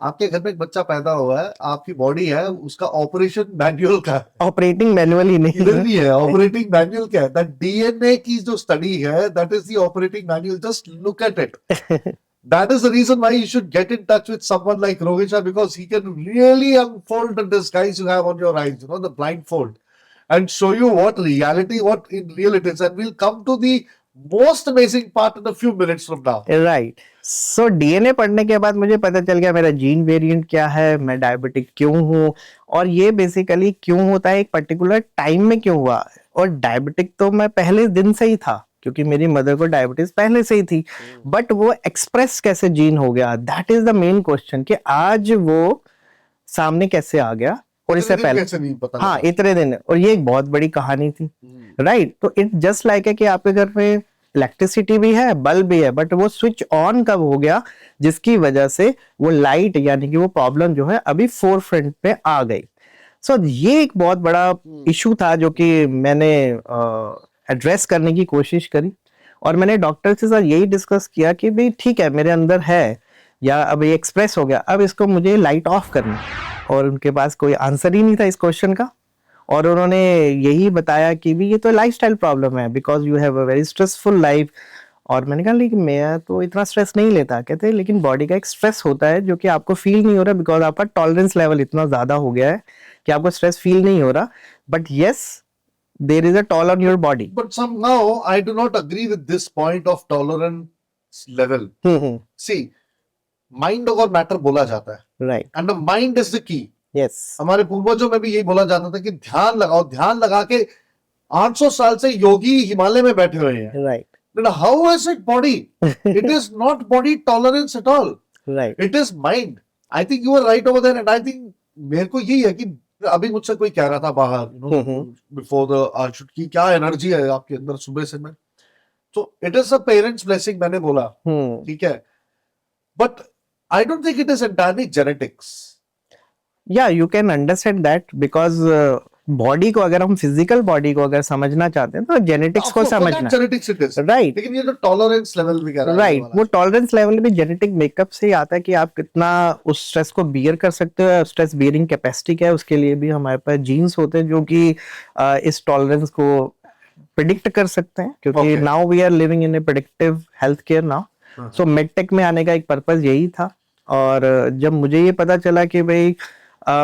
आपके घर में एक बच्चा पैदा हुआ है, आपकी बॉडी है, उसका ऑपरेशन मैनुअल का है, ऑपरेटिंग मैनुअल ही नहीं इधर भी है ऑपरेटिंग मैनुअल क्या है। दैट डीएनए की जो स्टडी है, that is the operating manual. Just look at it. That is the reason why you should get in touch with someone like Rohit Shah, because he can really unfold the disguise you have on your eyes, the blindfold, and show you what reality, what in real it is. And we'll come to the most amazing part in a few minutes from now. Right. So DNA पढ़ने के बाद मुझे पता चल गया मेरा gene variant क्या है, मैं डायबिटिक क्यों हूँ, और ये बेसिकली क्यों होता है, एक पर्टिकुलर टाइम में क्यों हुआ। और डायबिटिक तो मैं पहले दिन से ही था, क्योंकि मेरी मदर को डायबिटीज पहले से ही थी, बट वो एक्सप्रेस कैसे जीन हो गया, that is the main question, कि आज वो सामने कैसे आ गया। और इससे इतने दिन पहले कैसे नहीं पता हाँ लगा? इतने दिन, और ये एक बहुत बड़ी कहानी थी, राइट। तो इट जस्ट लाइक है कि आपके घर में इलेक्ट्रिसिटी भी है, बल्ब भी है, बट वो स्विच ऑन कब हो गया जिसकी वजह से वो लाइट यानी कि वो प्रॉब्लम जो है अभी फोर फ्रंट पे आ गई। सो ये एक बहुत बड़ा इशू था जो कि मैंने एड्रेस करने की कोशिश करी, और मैंने डॉक्टर के साथ यही डिस्कस किया कि भाई ठीक है मेरे अंदर है, या अब ये एक्सप्रेस हो गया, अब इसको मुझे लाइट ऑफ करनी है। और उनके पास कोई आंसर ही नहीं था इस क्वेश्चन का, और उन्होंने यही बताया कि भी ये तो लाइफस्टाइल प्रॉब्लम है, because you have a very stressful life. और मैंने कहा लेकिन मैं तो इतना स्ट्रेस नहीं लेता। कहते लेकिन बॉडी का एक स्ट्रेस होता है जो कि आपको फील नहीं हो रहा, बिकॉज आपका टॉलरेंस लेवल इतना ज्यादा हो गया है कि आपको स्ट्रेस फील नहीं हो रहा, but yes there is a toll on your body. But somehow I do not agree with this point of tolerance level. See, mind over matter बोला जाता है, right. and the mind is the key. Yes. हमारे पूर्वजों में भी यही बोला जाता था कि ध्यान लगाओ, ध्यान लगा के 800 साल से योगी हिमालय में बैठे हुए हैं। Right. Then how is it body? It is not body tolerance at all. Right. It is mind. I think you were right over there, and I think मेरे को यही है कि अभी मुझसे कोई कह रहा था बाहर, before the shoot की क्या एनर्जी है आपके अंदर सुबह से। मैं तो it is a parents blessing मैंने बोला, ठीक है, but I don't think it is entirely genetics. या you can understand that, because body को अगर हम फिजिकल बॉडी को अगर समझना चाहते हैं तो जेनेटिक्स को समझना, जेनेटिक्स इट इज, राइट। लेकिन ये जो टॉलरेंस लेवल भी कह रहा है राइट, वो टॉलरेंस लेवल भी जेनेटिक मेकअप से ही आता है कि आप कितना उस स्ट्रेस को बियर कर सकते हो। स्ट्रेस बियरिंग कैपेसिटी क्या है उसके लिए भी हमारे पास जीन्स होते हैं जो कि इस टॉलरेंस को प्रिडिक्ट कर सकते हैं, क्योंकि now we are living in a predictive health care now. So medtech में आने का एक पर्पस यही था। और जब मुझे ये पता चला कि भाई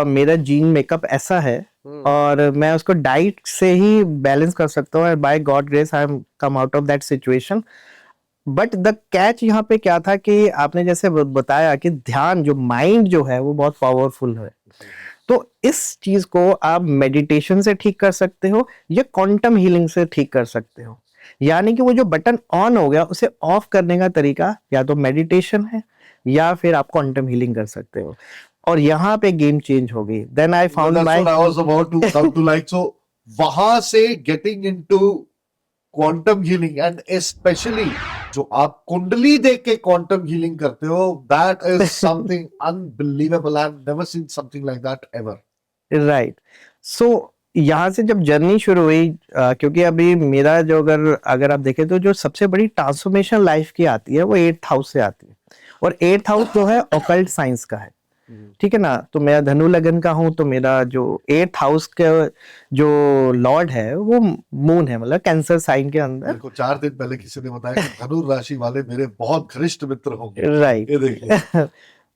मेरा जीन मेकअप ऐसा है और मैं उसको डाइट से ही बैलेंस कर सकता हूँ, by God grace I am come out of that situation. But the catch यहाँ पे क्या था कि आपने जैसे बताया कि ध्यान जो माइंड जो है वो बहुत पावरफुल है, तो इस चीज को आप मेडिटेशन से ठीक कर सकते हो या क्वांटम हीलिंग से ठीक कर सकते हो। यानी कि वो जो बटन ऑन हो गया उसे ऑफ करने का तरीका या तो मेडिटेशन है या फिर आप क्वांटम हीलिंग कर सकते हो। और यहाँ पे गेम चेंज हो गई। Then I found my I was about to come to like, so वहां से getting into quantum healing and specially जो आप कुंडली देख के क्वांटम हीलिंग करते हो, that is something unbelievable. I have never seen something like that ever. Right. So यहाँ से जब जर्नी शुरू हुई, क्योंकि अभी मेरा जो अगर आप देखें तो जो सबसे बड़ी ट्रांसफॉर्मेशन लाइफ की आती है वो 8th हाउस से आती है, और 8th हाउस जो है ऑकल्ट साइंस का है, ठीक है ना। तो मैं धनु लगन का हूं, तो मेरा जो 8th हाउस के जो लॉर्ड है वो मून है, मतलब कैंसर साइन के अंदर। मेरे को 4 दिन पहले किसी ने बताया कि धनु राशि वाले मेरे बहुत घनिष्ठ मित्र होंगे, राइट। ये देखिए।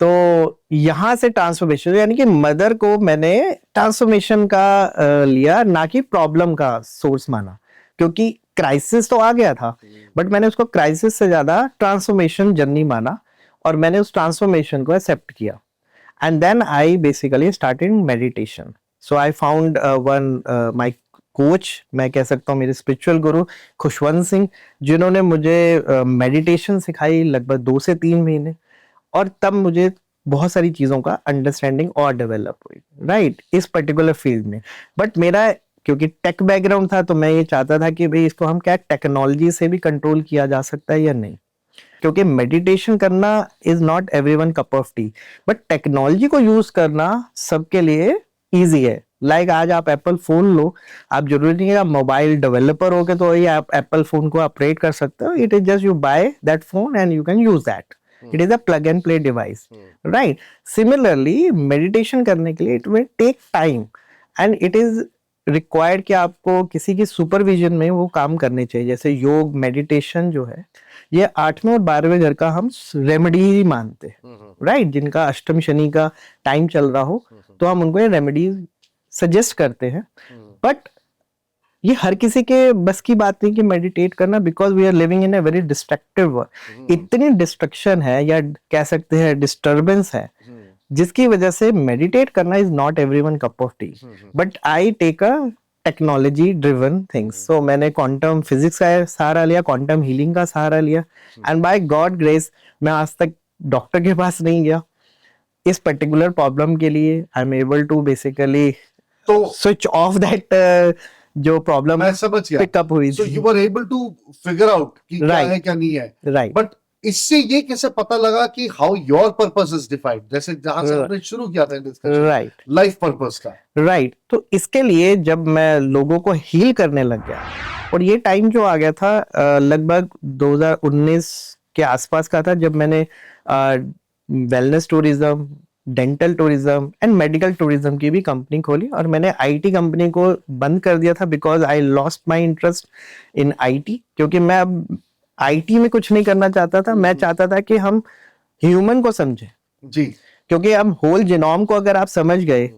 तो यहाँ से ट्रांसफॉर्मेशन, यानी कि मदर को मैंने ट्रांसफॉर्मेशन का लिया, ना कि प्रॉब्लम का सोर्स माना, क्योंकि क्राइसिस तो आ गया था बट मैंने उसको क्राइसिस से ज्यादा ट्रांसफॉर्मेशन जर्नी माना, और मैंने उस ट्रांसफॉर्मेशन को एक्सेप्ट किया। And then I basically started meditation. So I found my coach, मैं कह सकता हूँ मेरे स्पिरिचुअल गुरु खुशवंत सिंह, जिन्होंने मुझे मेडिटेशन सिखाई लगभग 2 से 3 महीने, और तब मुझे बहुत सारी चीज़ों का अंडरस्टैंडिंग और डेवलप हुई, राइट, इस पर्टिकुलर फील्ड में। बट मेरा क्योंकि टेक बैकग्राउंड था तो मैं ये चाहता था कि भाई इसको हम क्या टेक्नोलॉजी से भी कंट्रोल किया जा सकता है या नहीं, क्योंकि मेडिटेशन करना is not everyone cup of tea, but technology को यूज करना सबके लिए इजी है। लाइक आज आप एप्पल फोन लो, आप जरूरी नहीं है आप मोबाइल डेवलपर हो के तो ये आप एप्पल फोन को ऑपरेट कर सकते हो। It is just you buy that phone and you can use that. It is a plug and play device, right. Similarly meditation करने के लिए it will take time and it is required कि आपको किसी की सुपरविजन में वो काम करने चाहिए। जैसे योग मेडिटेशन जो है ये 8वें और 12वें घर का हम रेमेडी मानते हैं, राइट। जिनका अष्टम शनि का टाइम चल रहा हो तो हम उनको ये रेमेडी सजेस्ट करते हैं। बट ये हर किसी के बस की बात नहीं कि मेडिटेट करना, because we are living in a very destructive world. इतनी डिस्ट्रक्शन है या कह सकते हैं डिस्टरबेंस है, जिसकी वजह से मेडिटेट करना is not everyone cup of tea. But I take a technology driven things. So मैंने क्वांटम फिजिक्स का सहारा लिया, क्वांटम हीलिंग का सहारा लिया, एंड बाय गॉड ग्रेस मैं आज तक डॉक्टर के पास नहीं गया इस पर्टिकुलर प्रॉब्लम के लिए। I am able to basically तो स्विच ऑफ दैट जो प्रॉब्लम मैं समझ गया, पिकअप हुई सो थी। You were able to figure out कि क्या Right. है क्या नहीं है। राइट, बट इससे ये कैसे पता लगा कि how your purpose is defined, जैसे जहां से Right. हमने शुरू किया था डिस्कशन, राइट, लाइफ पर्पस का। राइट। तो इसके लिए जब मैं लोगों को हील करने लग गया, और ये टाइम जो आ गया था लगभग 2019 के आसपास का था, जब मैंने wellness tourism, dental tourism and medical tourism की भी कंपनी खोली, और मैंने आईटी कंपनी को बंद कर दिया था because I lost my interest in IT. क्योंकि मैं अब आईटी में कुछ नहीं करना चाहता था, मैं चाहता था कि हम ह्यूमन को समझें। जी, क्योंकि अब होल जीनोम को अगर आप समझ गए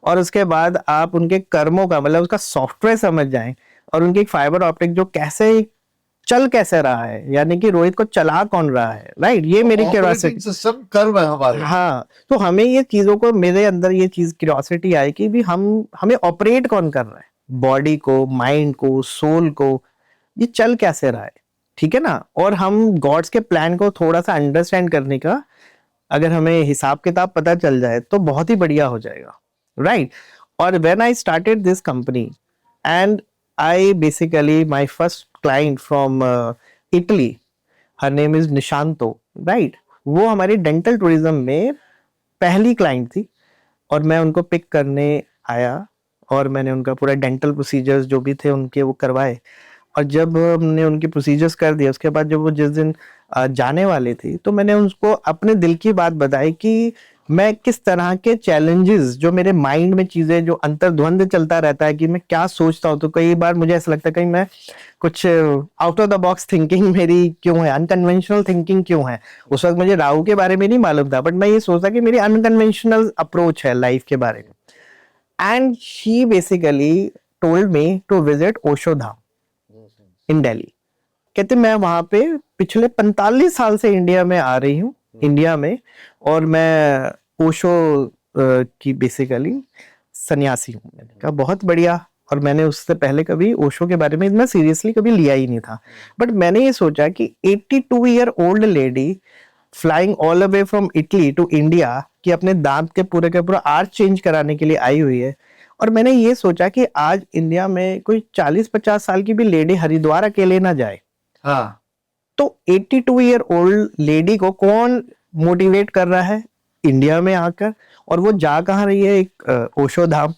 और उसके बाद आप उनके कर्मों का मतलब उसका सॉफ्टवेयर समझ जाएं, और उनकी फाइबर ऑप्टिक जो कैसे चल कैसे रहा है, यानी कि रोहित को चला कौन रहा है, राइट, ये मेरी क्यूरियोसिटी। सिस्टम कर्म है हमारे। हाँ, तो हमें ये चीजों को, मेरे अंदर ये चीज क्यूरियोसिटी आई कि भी हमें ऑपरेट कौन कर रहा है, बॉडी को, माइंड को, सोल को, ये चल कैसे रहा है, ठीक है ना। और हम गॉड्स के प्लान को थोड़ा सा अंडरस्टैंड करने का अगर हमें हिसाब किताब पता चल जाए तो बहुत ही बढ़िया हो जाएगा, राइट। और when I started this company and I basically my first client from Italy, her name is Nishanto, right. वो हमारी डेंटल टूरिज्म में पहली क्लाइंट थी, और मैं उनको पिक करने आया, और मैंने उनका पूरा डेंटल प्रोसीजर्स जो भी थे उनके वो करवाए। और जब हमने उनके प्रोसीजर्स कर दिए, उसके बाद जब वो जिस दिन जाने वाली थी, तो मैंने उनको अपने दिल की बात बताई कि मैं किस तरह के चैलेंजेस, जो मेरे माइंड में चीजें जो अंतर्द्वंद चलता रहता है कि मैं क्या सोचता हूँ, तो कई बार मुझे ऐसा लगता है कहीं मैं कुछ out of the box thinking मेरी क्यों है, अनकन्वेंशनल थिंकिंग क्यों है। उस वक्त मुझे राहु के बारे में नहीं मालूम था, बट मैं ये सोचता कि मेरी अनकन्वेंशनल अप्रोच है लाइफ के बारे में। And she basically told me to visit Osho Dham in Delhi. कहते मैं वहां पे पिछले 45 साल से इंडिया में आ रही हूँ, इंडिया में, और मैं ओशो की बेसिकली सन्यासी हूँ। मैंने कहा बहुत बढ़िया, और मैंने उससे पहले कभी ओशो के बारे में इतना सीरियसली कभी लिया ही नहीं था। बट मैंने ये सोचा कि 82 year old lady flying all the way from Italy to India, कि अपने दांत के पूरा आर्च चेंज कराने के लिए आई हुई है। और मैंने ये सोचा कि आज इंडिया में कोई 40-50 साल की भी लेडी हरिद्वार अकेले ना जाए। हाँ, तो 82 ईयर ओल्ड लेडी को कौन मोटिवेट कर रहा है इंडिया में आकर, और वो जा कहाँ रही है, एक ओशो धाम।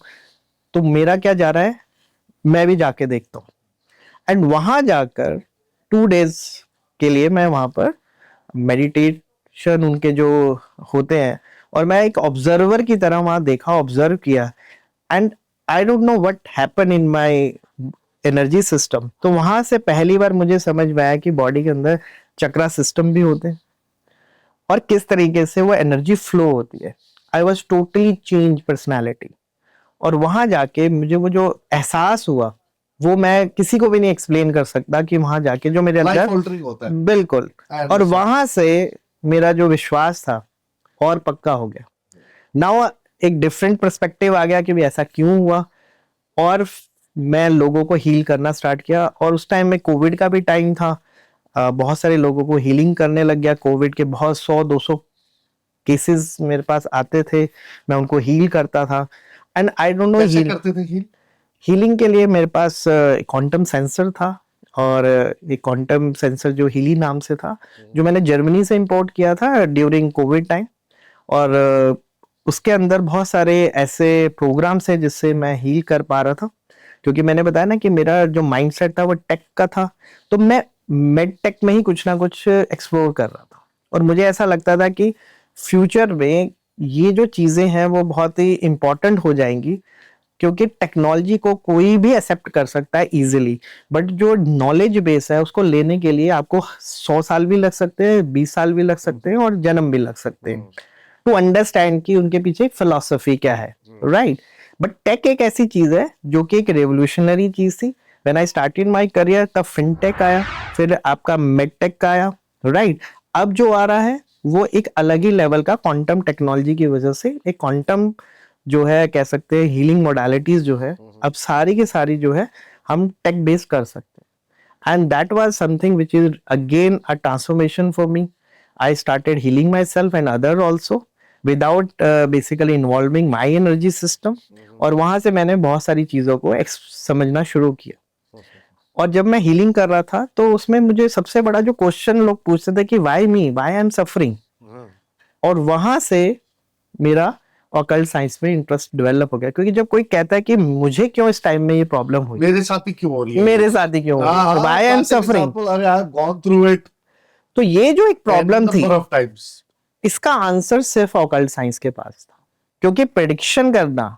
तो मेरा क्या जा रहा है, मैं भी जाके देखता हूँ। एंड वहां जाकर 2 डेज के लिए मैं वहां पर मेडिटेशन उनके जो होते हैं, और मैं एक ऑब्जर्वर की तरह वहां देखा, ऑब्जर्व किया, and I don't know what happen in my energy system. तो वहां से पहली बार मुझे समझ में आया कि बॉडी के अंदर चक्रा सिस्टम भी होते हैं, और किस तरीके से वो एनर्जी फ्लो होती है। I was totally change personality. और वहां जाके मुझे वो जो एहसास हुआ, वो मैं किसी को भी नहीं एक्सप्लेन कर सकता, कि वहां जाके जो मेरे लाइफ अंदर ऑल्टरिंग होता है। बिल्कुल। और वहां से मेरा जो विश्वास था और पक्का हो गया। नाउ एक डिफरेंट पर्सपेक्टिव आ गया कि भी ऐसा क्यों हुआ, और मैं लोगों को हील करना स्टार्ट किया। और उस टाइम में कोविड का भी टाइम था, बहुत सारे लोगों को हीलिंग करने लग गया। कोविड के बहुत 100-200 केसेस मेरे पास आते थे, मैं उनको हील करता था। एंड आई डोंट नो कैसे करते थे हील? हीलिंग के लिए मेरे पास क्वांटम सेंसर था, और एक क्वांटम सेंसर जो हीली नाम से था, जो मैंने जर्मनी से इंपोर्ट किया था ड्यूरिंग कोविड टाइम। और उसके अंदर बहुत सारे ऐसे प्रोग्राम्स हैं जिससे मैं हील कर पा रहा था। क्योंकि मैंने बताया ना कि मेरा जो माइंडसेट था वो टेक का था, तो मैं मेड टेक में ही कुछ ना कुछ एक्सप्लोर कर रहा था। और मुझे ऐसा लगता था कि फ्यूचर में ये जो चीजें हैं वो बहुत ही इंपॉर्टेंट हो जाएंगी, क्योंकि टेक्नोलॉजी को कोई भी एक्सेप्ट कर सकता है इजीली, बट जो नॉलेज बेस है उसको लेने के लिए आपको 100 साल भी लग सकते हैं, 20 साल भी लग सकते हैं, और जन्म भी लग सकते हैं टू अंडरस्टैंड कि उनके पीछे फिलॉसफी क्या है, राइट। बट टेक एक ऐसी चीज है जो कि एक रेवोल्यूशनरी चीज थी, when I started my career तब फिनटेक आया, फिर आपका मेडटेक का आया, राइट। अब जो आ रहा है वो एक अलग ही लेवल का क्वांटम टेक्नोलॉजी की वजह से, एक क्वांटम जो है कह सकते हैं हीलिंग मोडालिटीज जो है अब सारी की सारी जो है हम टेक बेस्ड कर सकते हैं। And that was something which is again a transformation for me. I started healing my self and other also without basically involving my energy system. और वहां से मैंने बहुत सारी चीजों को समझना शुरू किया। और जब मैं हीलिंग कर रहा था तो उसमें मुझे सबसे बड़ा जो क्वेश्चन लोग पूछते थे कि why me, why I am suffering. और वहां से मेरा ऑकल्ट साइंस में इंटरेस्ट डेवलप हो गया, क्योंकि जब कोई कहता है कि मुझे क्यों इस टाइम में ये प्रॉब्लम हुई, मेरे साथ ही क्यों हो रही है, मेरे साथ ही क्यों हो रही है, व्हाई आई एम सफरिंग, अरे I have gone through it तो ये जो एक प्रॉब्लम थी नंबर ऑफ टाइम्स, इसका आंसर सिर्फ ऑकल्ट साइंस के पास था, क्योंकि प्रेडिक्शन करना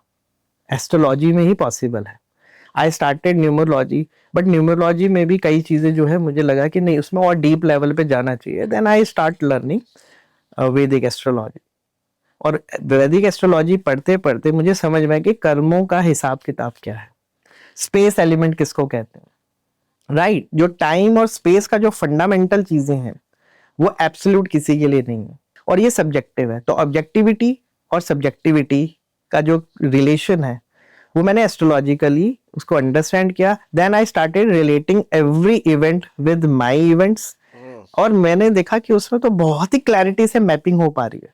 एस्ट्रोलॉजी में ही पॉसिबल है। I started numerology, but numerology में भी कई चीजें जो है मुझे लगा कि नहीं उसमें और डीप लेवल पे जाना चाहिए। देन आई स्टार्ट लर्निंग वैदिक एस्ट्रोलॉजी। और वैदिक एस्ट्रोलॉजी पढ़ते पढ़ते मुझे समझ में आया कि कर्मों का हिसाब किताब क्या है, स्पेस एलिमेंट किसको कहते हैं, राइट। जो टाइम और स्पेस का जो फंडामेंटल चीजें हैं वो एब्सोल्यूट किसी के लिए नहीं है, और ये सब्जेक्टिव है। तो ऑब्जेक्टिविटी और सब्जेक्टिविटी का जो रिलेशन है वो मैंने एस्ट्रोलॉजिकली उसको अंडरस्टैंड किया। Then I started relating every event with my events, और मैंने देखा कि उसमें तो बहुत ही क्लैरिटी से मैपिंग हो पा रही है।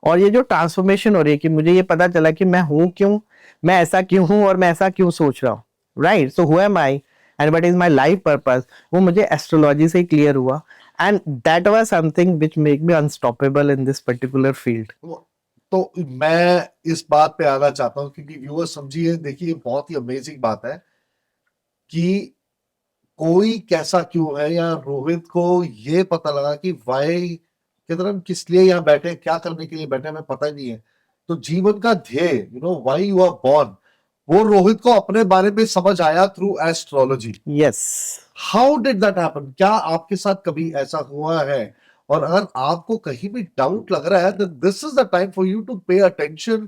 और ये जो ट्रांसफॉर्मेशन हो रही है कि मुझे ये पता चला कि मैं हूं क्यों, मैं ऐसा क्यों हूं और मैं ऐसा क्यों सोच रहा हूँ, right. So who am I and what is my life purpose, वो मुझे एस्ट्रोलॉजी से ही क्लियर हुआ। And that was something which make me unstoppable in this particular field. तो मैं इस बात पे आना चाहता हूँ क्योंकि व्यूअर समझिए, देखिए बहुत ही अमेजिंग बात है कि कोई कैसा क्यों है, या रोहित को ये पता लगा कि वाई किधर हम किस लिए यहाँ बैठे हैं, क्या करने के लिए बैठे हैं, हमें पता ही नहीं है। तो जीवन का ध्येय, व्हाई यू आर बोर्न, वो रोहित को अपने बारे में समझ आया through astrology. Yes. How did that happen? क्या आपके साथ कभी ऐसा हुआ है? और अगर आपको कहीं भी डाउट लग रहा है, then this is the time for you to pay attention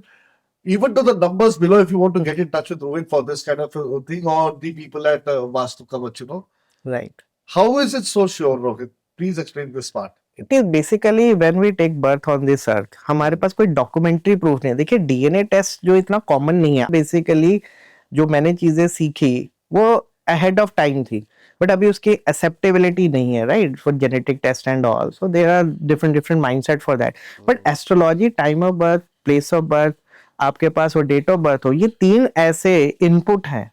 even to the numbers below if you want to get in touch with Rohit for this kind of thing, or the people at Vastu Kavach. Right. How is it so sure, Rohit? Please explain this part. It is basically when we take birth on this earth, हमारे पास कोई documentary proof नहीं है। देखिए DNA test जो इतना common नहीं है, बेसिकली जो मैंने चीजें सीखी वो अहेड ऑफ टाइम थी, बट अभी उसकी एक्सेप्टेबिलिटी नहीं है, right, for genetic test and all. So there are different different mindset for that. But astrology, time of birth, place of birth, आपके पास वो डेट ऑफ बर्थ हो, ये तीन ऐसे इनपुट हैं।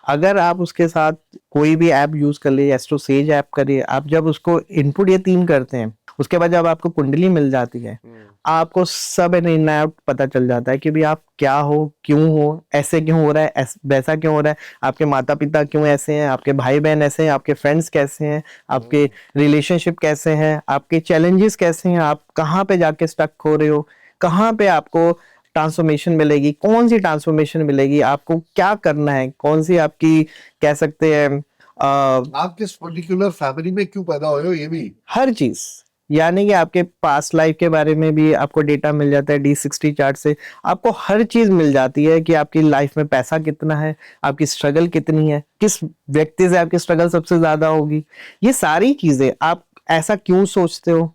अगर आप उसके साथ कोई भी ऐप यूज कर लिए, एस्ट्रो सेज ऐप करिए, आप जब उसको इनपुट ये तीन करते हैं, उसके बाद जब आपको कुंडली मिल जाती है, आपको सब इन आउट पता चल जाता है कि भाई आप क्या हो, क्यों हो, ऐसे क्यों हो रहा है, वैसा क्यों हो रहा है, आपके माता पिता क्यों ऐसे हैं, आपके भाई बहन ऐसे हैं, आपके फ्रेंड्स कैसे हैं, आपके रिलेशनशिप कैसे हैं, आपके चैलेंजेस कैसे हैं, आप कहाँ पे जाके स्टक हो रहे हो, कहाँ पे आपको ट्रांसफॉर्मेशन मिलेगी, कौन सी ट्रांसफॉर्मेशन मिलेगी, आपको क्या करना है, कौन सी आपकी कह सकते हैं आप किस पर्टिकुलर फैमिली में क्यों पैदा हुए हो, ये भी हर चीज, यानी कि आपके पास्ट लाइफ के बारे में भी आपको डेटा मिल जाता है D60 चार्ट से। आपको हर चीज मिल जाती है कि आपकी लाइफ में पैसा कितना है, आपकी स्ट्रगल कितनी है, किस व्यक्ति से आपकी स्ट्रगल सबसे ज्यादा होगी, ये सारी चीजें आप ऐसा क्यों सोचते हो।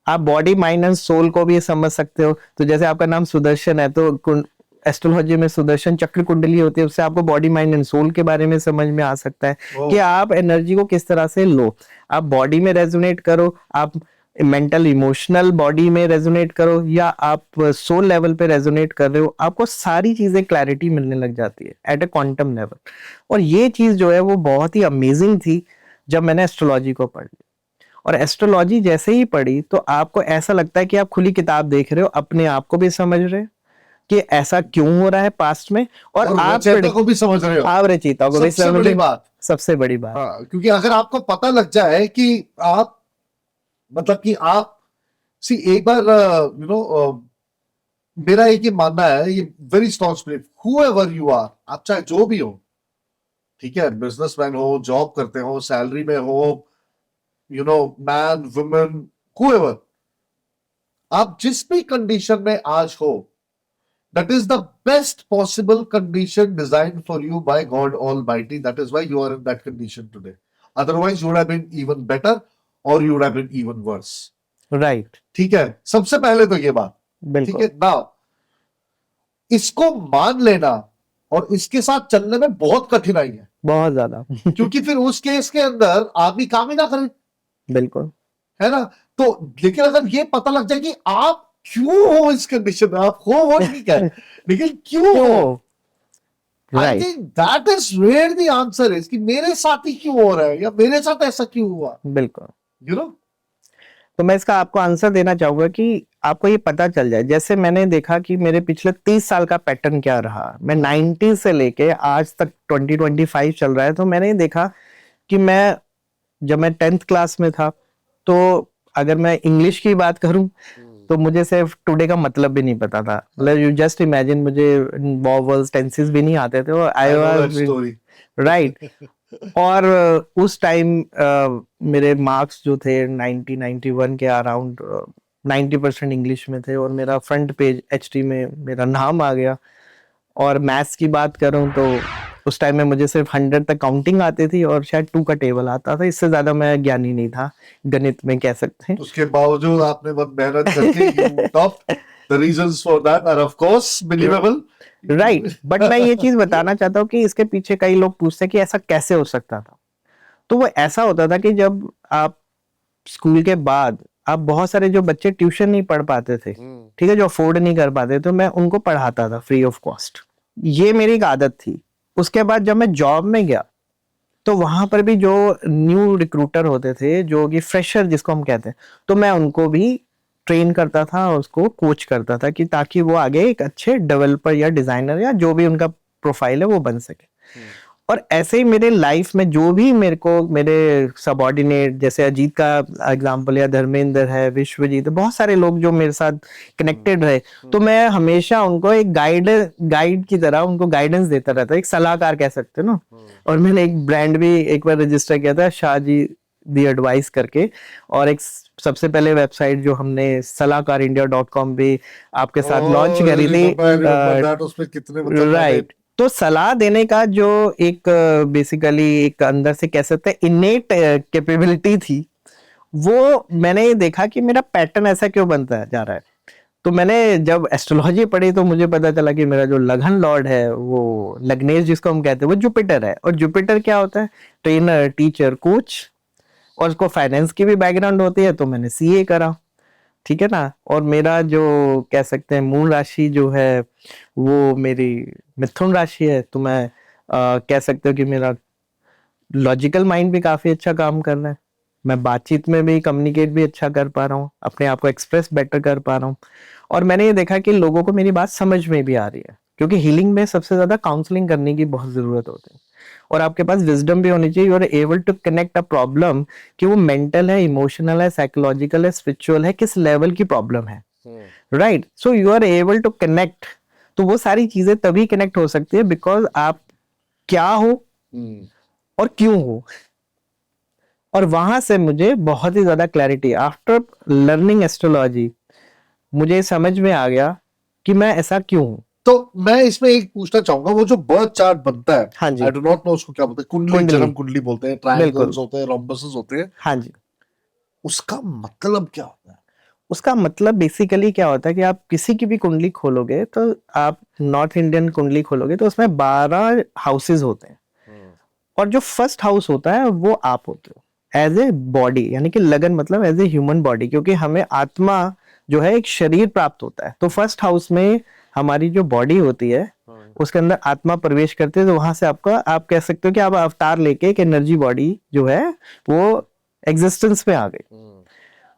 आप बॉडी माइंड एंड सोल को भी समझ सकते हो। तो जैसे आपका नाम सुदर्शन है, तो एस्ट्रोलॉजी में सुदर्शन चक्र कुंडली होती है, उससे आपको बॉडी माइंड एंड सोल के बारे में समझ में आ सकता है कि आप एनर्जी को किस तरह से लो, आप बॉडी में रेजोनेट करो, आप मेंटल इमोशनल बॉडी में रेजोनेट करो, या आप सोल लेवल पे रेजोनेट कर रहे हो, आपको सारी चीजें क्लैरिटी मिलने लग जाती है एट अ क्वांटम लेवल। और ये चीज जो है वो बहुत ही अमेजिंग थी जब मैंने एस्ट्रोलॉजी को पढ़ लिया। और एस्ट्रोलॉजी जैसे ही पढ़ी तो आपको ऐसा लगता है कि आप खुली किताब देख रहे हो, अपने आप को भी समझ रहे हो कि ऐसा क्यों हो रहा है पास्ट में, और आप रचयिता को भी समझ रहे हो, आप रचयिता को भी सबसे बड़ी बात, सबसे बड़ी बात। हाँ, क्योंकि अगर आपको पता लग जाए कि आप, मतलब कि आप एक बार मेरा एक ये मानना है, ये very strong belief, whoever you are, आप चाहे जो भी हो, ठीक है, बिजनेसमैन हो, जॉब करते हो, सैलरी में हो, मैन वुमेन, हूएवर, आप जिस भी कंडीशन में आज हो, That is the best possible condition designed for you by God Almighty. That is why you are in that condition today. Otherwise, you would have been even better or you would have been even worse. Right, ठीक है, सबसे पहले तो ये बात, ठीक बिल्कुल, है ना, इसको मान लेना और इसके साथ चलने में बहुत कठिनाई है, बहुत ज्यादा। क्योंकि फिर उस केस के अंदर आदमी काम ही ना करे, बिल्कुल, है ना। तो लेकिन अगर ये पता लग जाए कि आप क्यों हो इस कंडीशन में, आप हो वो ठीक है, लेकिन क्यों हो, I right, think that is where the answer is, कि मेरे साथ ही क्यों हो रहा है या मेरे साथ ऐसा क्यों हुआ, बिल्कुल। You know. तो मैं इसका आपको आंसर देना चाहूंगा कि आपको ये पता चल जाए, जैसे मैंने देखा कि मेरे पिछले 30 साल का पैटर्न क्या रहा, मैं 90 से लेके आज तक 2025 चल रहा है, तो मैंने ये देखा कि मैं जब मैं 10th क्लास में था, तो अगर मैं इंग्लिश की बात करूं तो मुझे सिर्फ टुडे का मतलब भी नहीं पता था, मतलब यू जस्ट इमेजिन, मुझे वॉवल्स टेंसेस भी नहीं आते थे, और आई वाज स्टोरी, राइट। और उस टाइम मेरे मार्क्स जो थे 90-91 के अराउंड, 90% इंग्लिश में थे, और मेरा फ्रंट पेज एचटी में मेरा नाम आ गया। और मैथ्स की बात करूं तो उस टाइम में मुझे सिर्फ 100 तक काउंटिंग आती थी, और शायद 2 का टेबल आता था, इससे ज्यादा मैं ज्ञानी नहीं था गणित में, कह सकते हैं। उसके बावजूद आपने बहुत मेहनत करके you top, the reasons for that are of course believable, right, but मैं ये चीज बताना चाहता हूँ कि इसके पीछे कई लोग पूछते हैं कि ऐसा कैसे हो सकता था। तो वो ऐसा होता था कि जब आप स्कूल के बाद, आप बहुत सारे जो बच्चे ट्यूशन नहीं पढ़ पाते थे, ठीक है, जो अफोर्ड नहीं कर पाते, तो मैं उनको पढ़ाता था फ्री ऑफ कॉस्ट। ये मेरी एक आदत थी। उसके बाद जब मैं जॉब में गया, तो वहां पर भी जो न्यू रिक्रूटर होते थे, जो कि फ्रेशर जिसको हम कहते हैं, तो मैं उनको भी ट्रेन करता था और उसको कोच करता था, कि ताकि वो आगे एक अच्छे डेवलपर या डिजाइनर या जो भी उनका प्रोफाइल है वो बन सके। और ऐसे ही मेरे लाइफ में जो भी मेरे को मेरे सबऑर्डिनेट, जैसे अजीत का एग्जांपल, या धर्मेंद्र है, विश्वजीत है, बहुत सारे लोग जो मेरे साथ कनेक्टेड रहे, तो मैं हमेशा उनको एक गाइड की तरह उनको गाइडेंस देता रहता, एक सलाहकार कह सकते हो ना। और मैंने एक ब्रांड भी एक बार रजिस्टर किया था, शाहजी दी एडवाइस करके, और एक सबसे पहले वेबसाइट जो हमने salahkarindia.com भी आपके साथ लॉन्च करी थी, उसमें कितने मतलब राइट। तो सलाह देने का जो एक बेसिकली एक अंदर से कह सकते हैं इनेट कैपेबिलिटी थी, वो मैंने ये देखा कि मेरा पैटर्न ऐसा क्यों बनता जा रहा है। तो मैंने जब एस्ट्रोलॉजी पढ़ी तो मुझे पता चला कि मेरा जो लगन लॉर्ड है, वो लग्नेश जिसको हम कहते हैं, वो जुपिटर है। और जुपिटर क्या होता है? ट्रेनर, टीचर, कोच, और उसको फाइनेंस की भी बैकग्राउंड होती है, तो मैंने सीए करा, ठीक है ना। और मेरा जो कह सकते हैं मूल राशि जो है वो मेरी मिथुन राशि है, तो मैं कह सकते हो कि मेरा लॉजिकल माइंड भी काफी अच्छा काम कर रहा है, मैं बातचीत में भी कम्युनिकेट भी अच्छा कर पा रहा हूँ, अपने आप को एक्सप्रेस बेटर कर पा रहा हूँ। और मैंने ये देखा कि लोगों को मेरी बात समझ में भी आ रही है, क्योंकि हीलिंग में सबसे ज्यादा काउंसलिंग करने की बहुत जरूरत होती है, और आपके पास विजडम भी होनी चाहिए। You are able to connect a problem, कि वो मेंटल है, इमोशनल है, साइकोलॉजिकल है, स्पिरिचुअल है, किस लेवल की प्रॉब्लम है, right. So you are able to connect. तो वो सारी चीजें तभी कनेक्ट हो सकती है बिकॉज आप क्या हो और क्यों हो। और वहां से मुझे बहुत ही ज्यादा क्लैरिटी, आफ्टर लर्निंग एस्ट्रोलॉजी, मुझे समझ में आ गया कि मैं ऐसा क्यों हूं। तो मैं इसमें एक पूछना चाहूंगा, वो जो बर्थ चार्ट बनता है, हाँ जी, आई डू नॉट नो उसको क्या बोलते हैं, कुंडली, कुंडली, जन्म कुंडली बोलते हैं, ट्रायंगल्स होते हैं, रोम्बसेस होते हैं, हाँ जी। उसका मतलब क्या होता है? उसका मतलब बेसिकली क्या होता है कि आप किसी की भी कुंडली खोलोगे, तो आप नॉर्थ इंडियन कुंडली खोलोगे तो उसमें 12 हाउसेस होते हैं, और जो फर्स्ट हाउस होता है वो आप होते हो एज ए बॉडी, यानी कि लगन मतलब एज ए ह्यूमन बॉडी, क्योंकि हमें आत्मा जो है एक शरीर प्राप्त होता है। तो फर्स्ट हाउस में हमारी जो बॉडी होती है उसके अंदर आत्मा प्रवेश करते हैं, तो वहां से आपका, आप कह सकते हो कि आप अवतार लेके एक एनर्जी बॉडी जो है वो एग्जिस्टेंस में आ गई।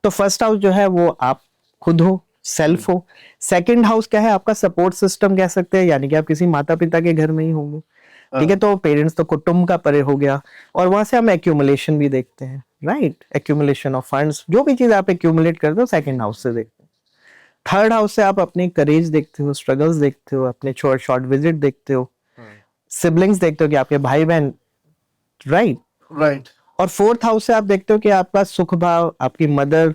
तो फर्स्ट हाउस जो है वो आप खुद हो, सेल्फ हो। सेकंड हाउस क्या है? आपका सपोर्ट सिस्टम कह सकते हैं, यानी कि आप किसी माता पिता के घर में ही होंगे, ठीक है। तो पेरेंट्स तो कुटुंब का परे हो गया, और वहां से हम एक्यूमुलेशन भी देखते हैं, राइट, एक्यूमुलेशन ऑफ फंड्स, जो भी चीज आप एक्यूमुलेट करते हो सेकंड हाउस से देखते हैं। थर्ड हाउस से आप अपने करेज देखते हो, स्ट्रगल्स देखते हो, अपने शॉर्ट विजिट देखते हो, सिबलिंग्स देखते हो कि आपके भाई बहन, राइट। राइट। और फोर्थ हाउस से आप देखते हो कि आपका सुख भाव, आपकी मदर,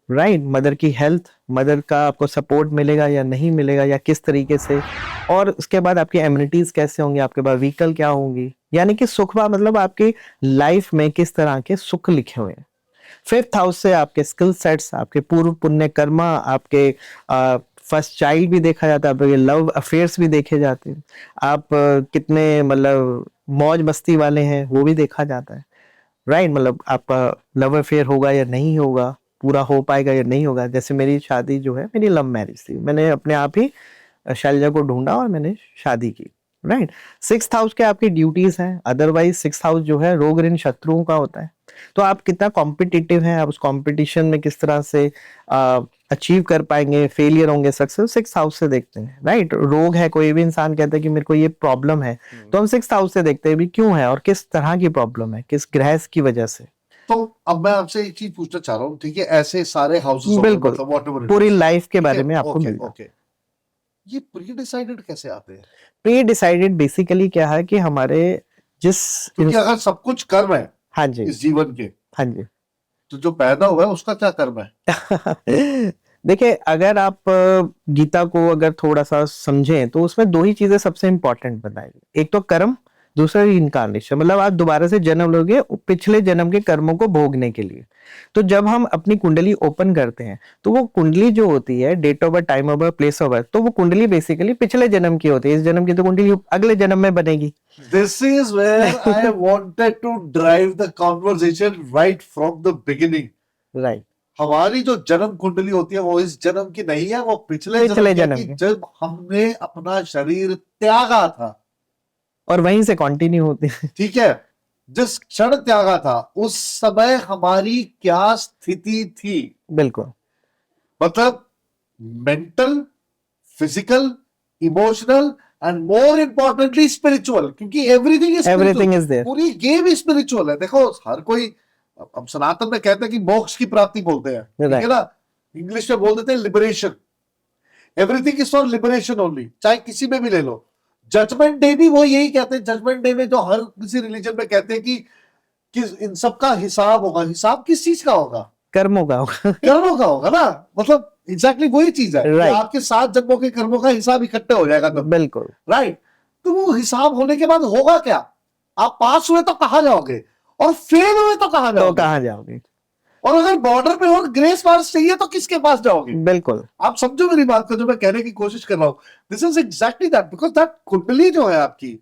राइट, मदर की हेल्थ, मदर का आपको सपोर्ट मिलेगा या नहीं मिलेगा या किस तरीके से, और उसके बाद आपकी एमिनिटीज कैसे होंगी, आपके पास व्हीकल क्या होंगी, यानी कि सुख मतलब आपकी लाइफ में किस तरह के सुख लिखे हुए हैं। फिफ्थ हाउस से आपके स्किल सेट्स, आपके पूर्व पुण्य कर्मा, आपके फर्स्ट चाइल्ड भी देखा जाता है, आपके लव अफेयर्स भी देखे जाते हैं, आप कितने मतलब मौज मस्ती वाले हैं वो भी देखा जाता है। राइट, मतलब आपका लव अफेयर होगा या नहीं होगा, पूरा हो पाएगा या नहीं होगा। जैसे मेरी शादी जो है, मेरी लव मैरिज थी, मैंने अपने आप ही शैलजा को ढूंढा और मैंने शादी की। राइट, सिक्स्थ हाउस के आपकी ड्यूटीज हैं, अदरवाइज सिक्स्थ हाउस जो है रोग ऋण शत्रुओं का होता है। तो आप कितना कॉम्पिटिटिव हैं, आप उस कंपटीशन में किस तरह से अचीव कर पाएंगे, फेलियर होंगे, सक्सेस, सिक्स हाउस से देखते हैं। राइट, रोग है, कोई भी इंसान कहता है कि मेरे को ये प्रॉब्लम है, तो हम सिक्स हाउस से देखते हैं भी क्यों है और किस तरह की प्रॉब्लम है, किस ग्रह की वजह से। तो अब मैं आपसे एक चीज पूछना चाह रहा हूँ, ठीक है, ऐसे सारे हाउसेस बिल्कुल, मतलब व्हाटएवर पूरी लाइफ के बारे में आपको मिल जाए। ओके, ये प्री डिसाइडेड कैसे आते हैं? प्री डिसाइडेड बेसिकली क्या है कि हमारे जिस, क्योंकि अगर सब कुछ कर्म है हाँ जी, इस जीवन के, हाँ जी तो जो पैदा हुआ है उसका क्या कर्म है? देखिए, अगर आप गीता को अगर थोड़ा सा समझें तो उसमें दो ही चीजें सबसे इंपॉर्टेंट बताई, एक तो कर्म, दूसरा इनकारनेशन, मतलब आप दोबारा से जन्म लोगे पिछले जन्म के कर्मों को भोगने के लिए। तो जब हम अपनी कुंडली ओपन करते हैं तो वो कुंडली जो होती है, date of birth, time of birth, place of birth, तो वो कुंडली बेसिकली पिछले जन्म की होती है। इस जन्म की तो कुंडली अगले जन्म में बनेगी। This is where I wanted to drive the conversation right from the beginning. Right, हमारी जो जन्म कुंडली होती है वो इस जन्म की नहीं है, वो पिछले जन्म की, जब हमने अपना शरीर त्यागा था। और वहीं से कंटिन्यू होती है। ठीक है, जिस क्षण त्यागा था उस समय हमारी क्या स्थिति थी? बिल्कुल, मतलब mental, physical, emotional and more importantly spiritual, क्योंकि एवरीथिंग इज देयर। पूरी गेम ही स्पिरिचुअल है। देखो हर कोई, अब सनातन में कहते हैं कि मोक्ष की प्राप्ति बोलते हैं, ठीक है ना, इंग्लिश में बोल देते हैं liberation. Everything is for liberation only, चाहे किसी में भी ले लो। जजमेंट डे भी वो यही कहते हैं, जजमेंट डे में जो हर किसी रिलीजन में कहते हैं कि इन सब का हिसाब होगा। हिसाब किस चीज का होगा? कर्मों का होगा। कर्मों का होगा ना, मतलब एग्जैक्टली वही चीज है कि आपके 7 जन्मों के कर्मों का हिसाब इकट्ठे हो जाएगा तब। बिल्कुल, राइट, तो वो हिसाब होने के बाद होगा क्या? आप पास हुए तो कहां जाओगे, और फेल हुए तो कहां जाओगे? तो कहां जाओगे? और अगर बॉर्डर पे और ग्रेस मार्क्स चाहिए तो किसके पास जाओगे? बिल्कुल, आप समझो मेरी बात को, जो मैं कहने की कोशिश कर रहा हूं। This is exactly that, because that कुंडली जो है आपकी,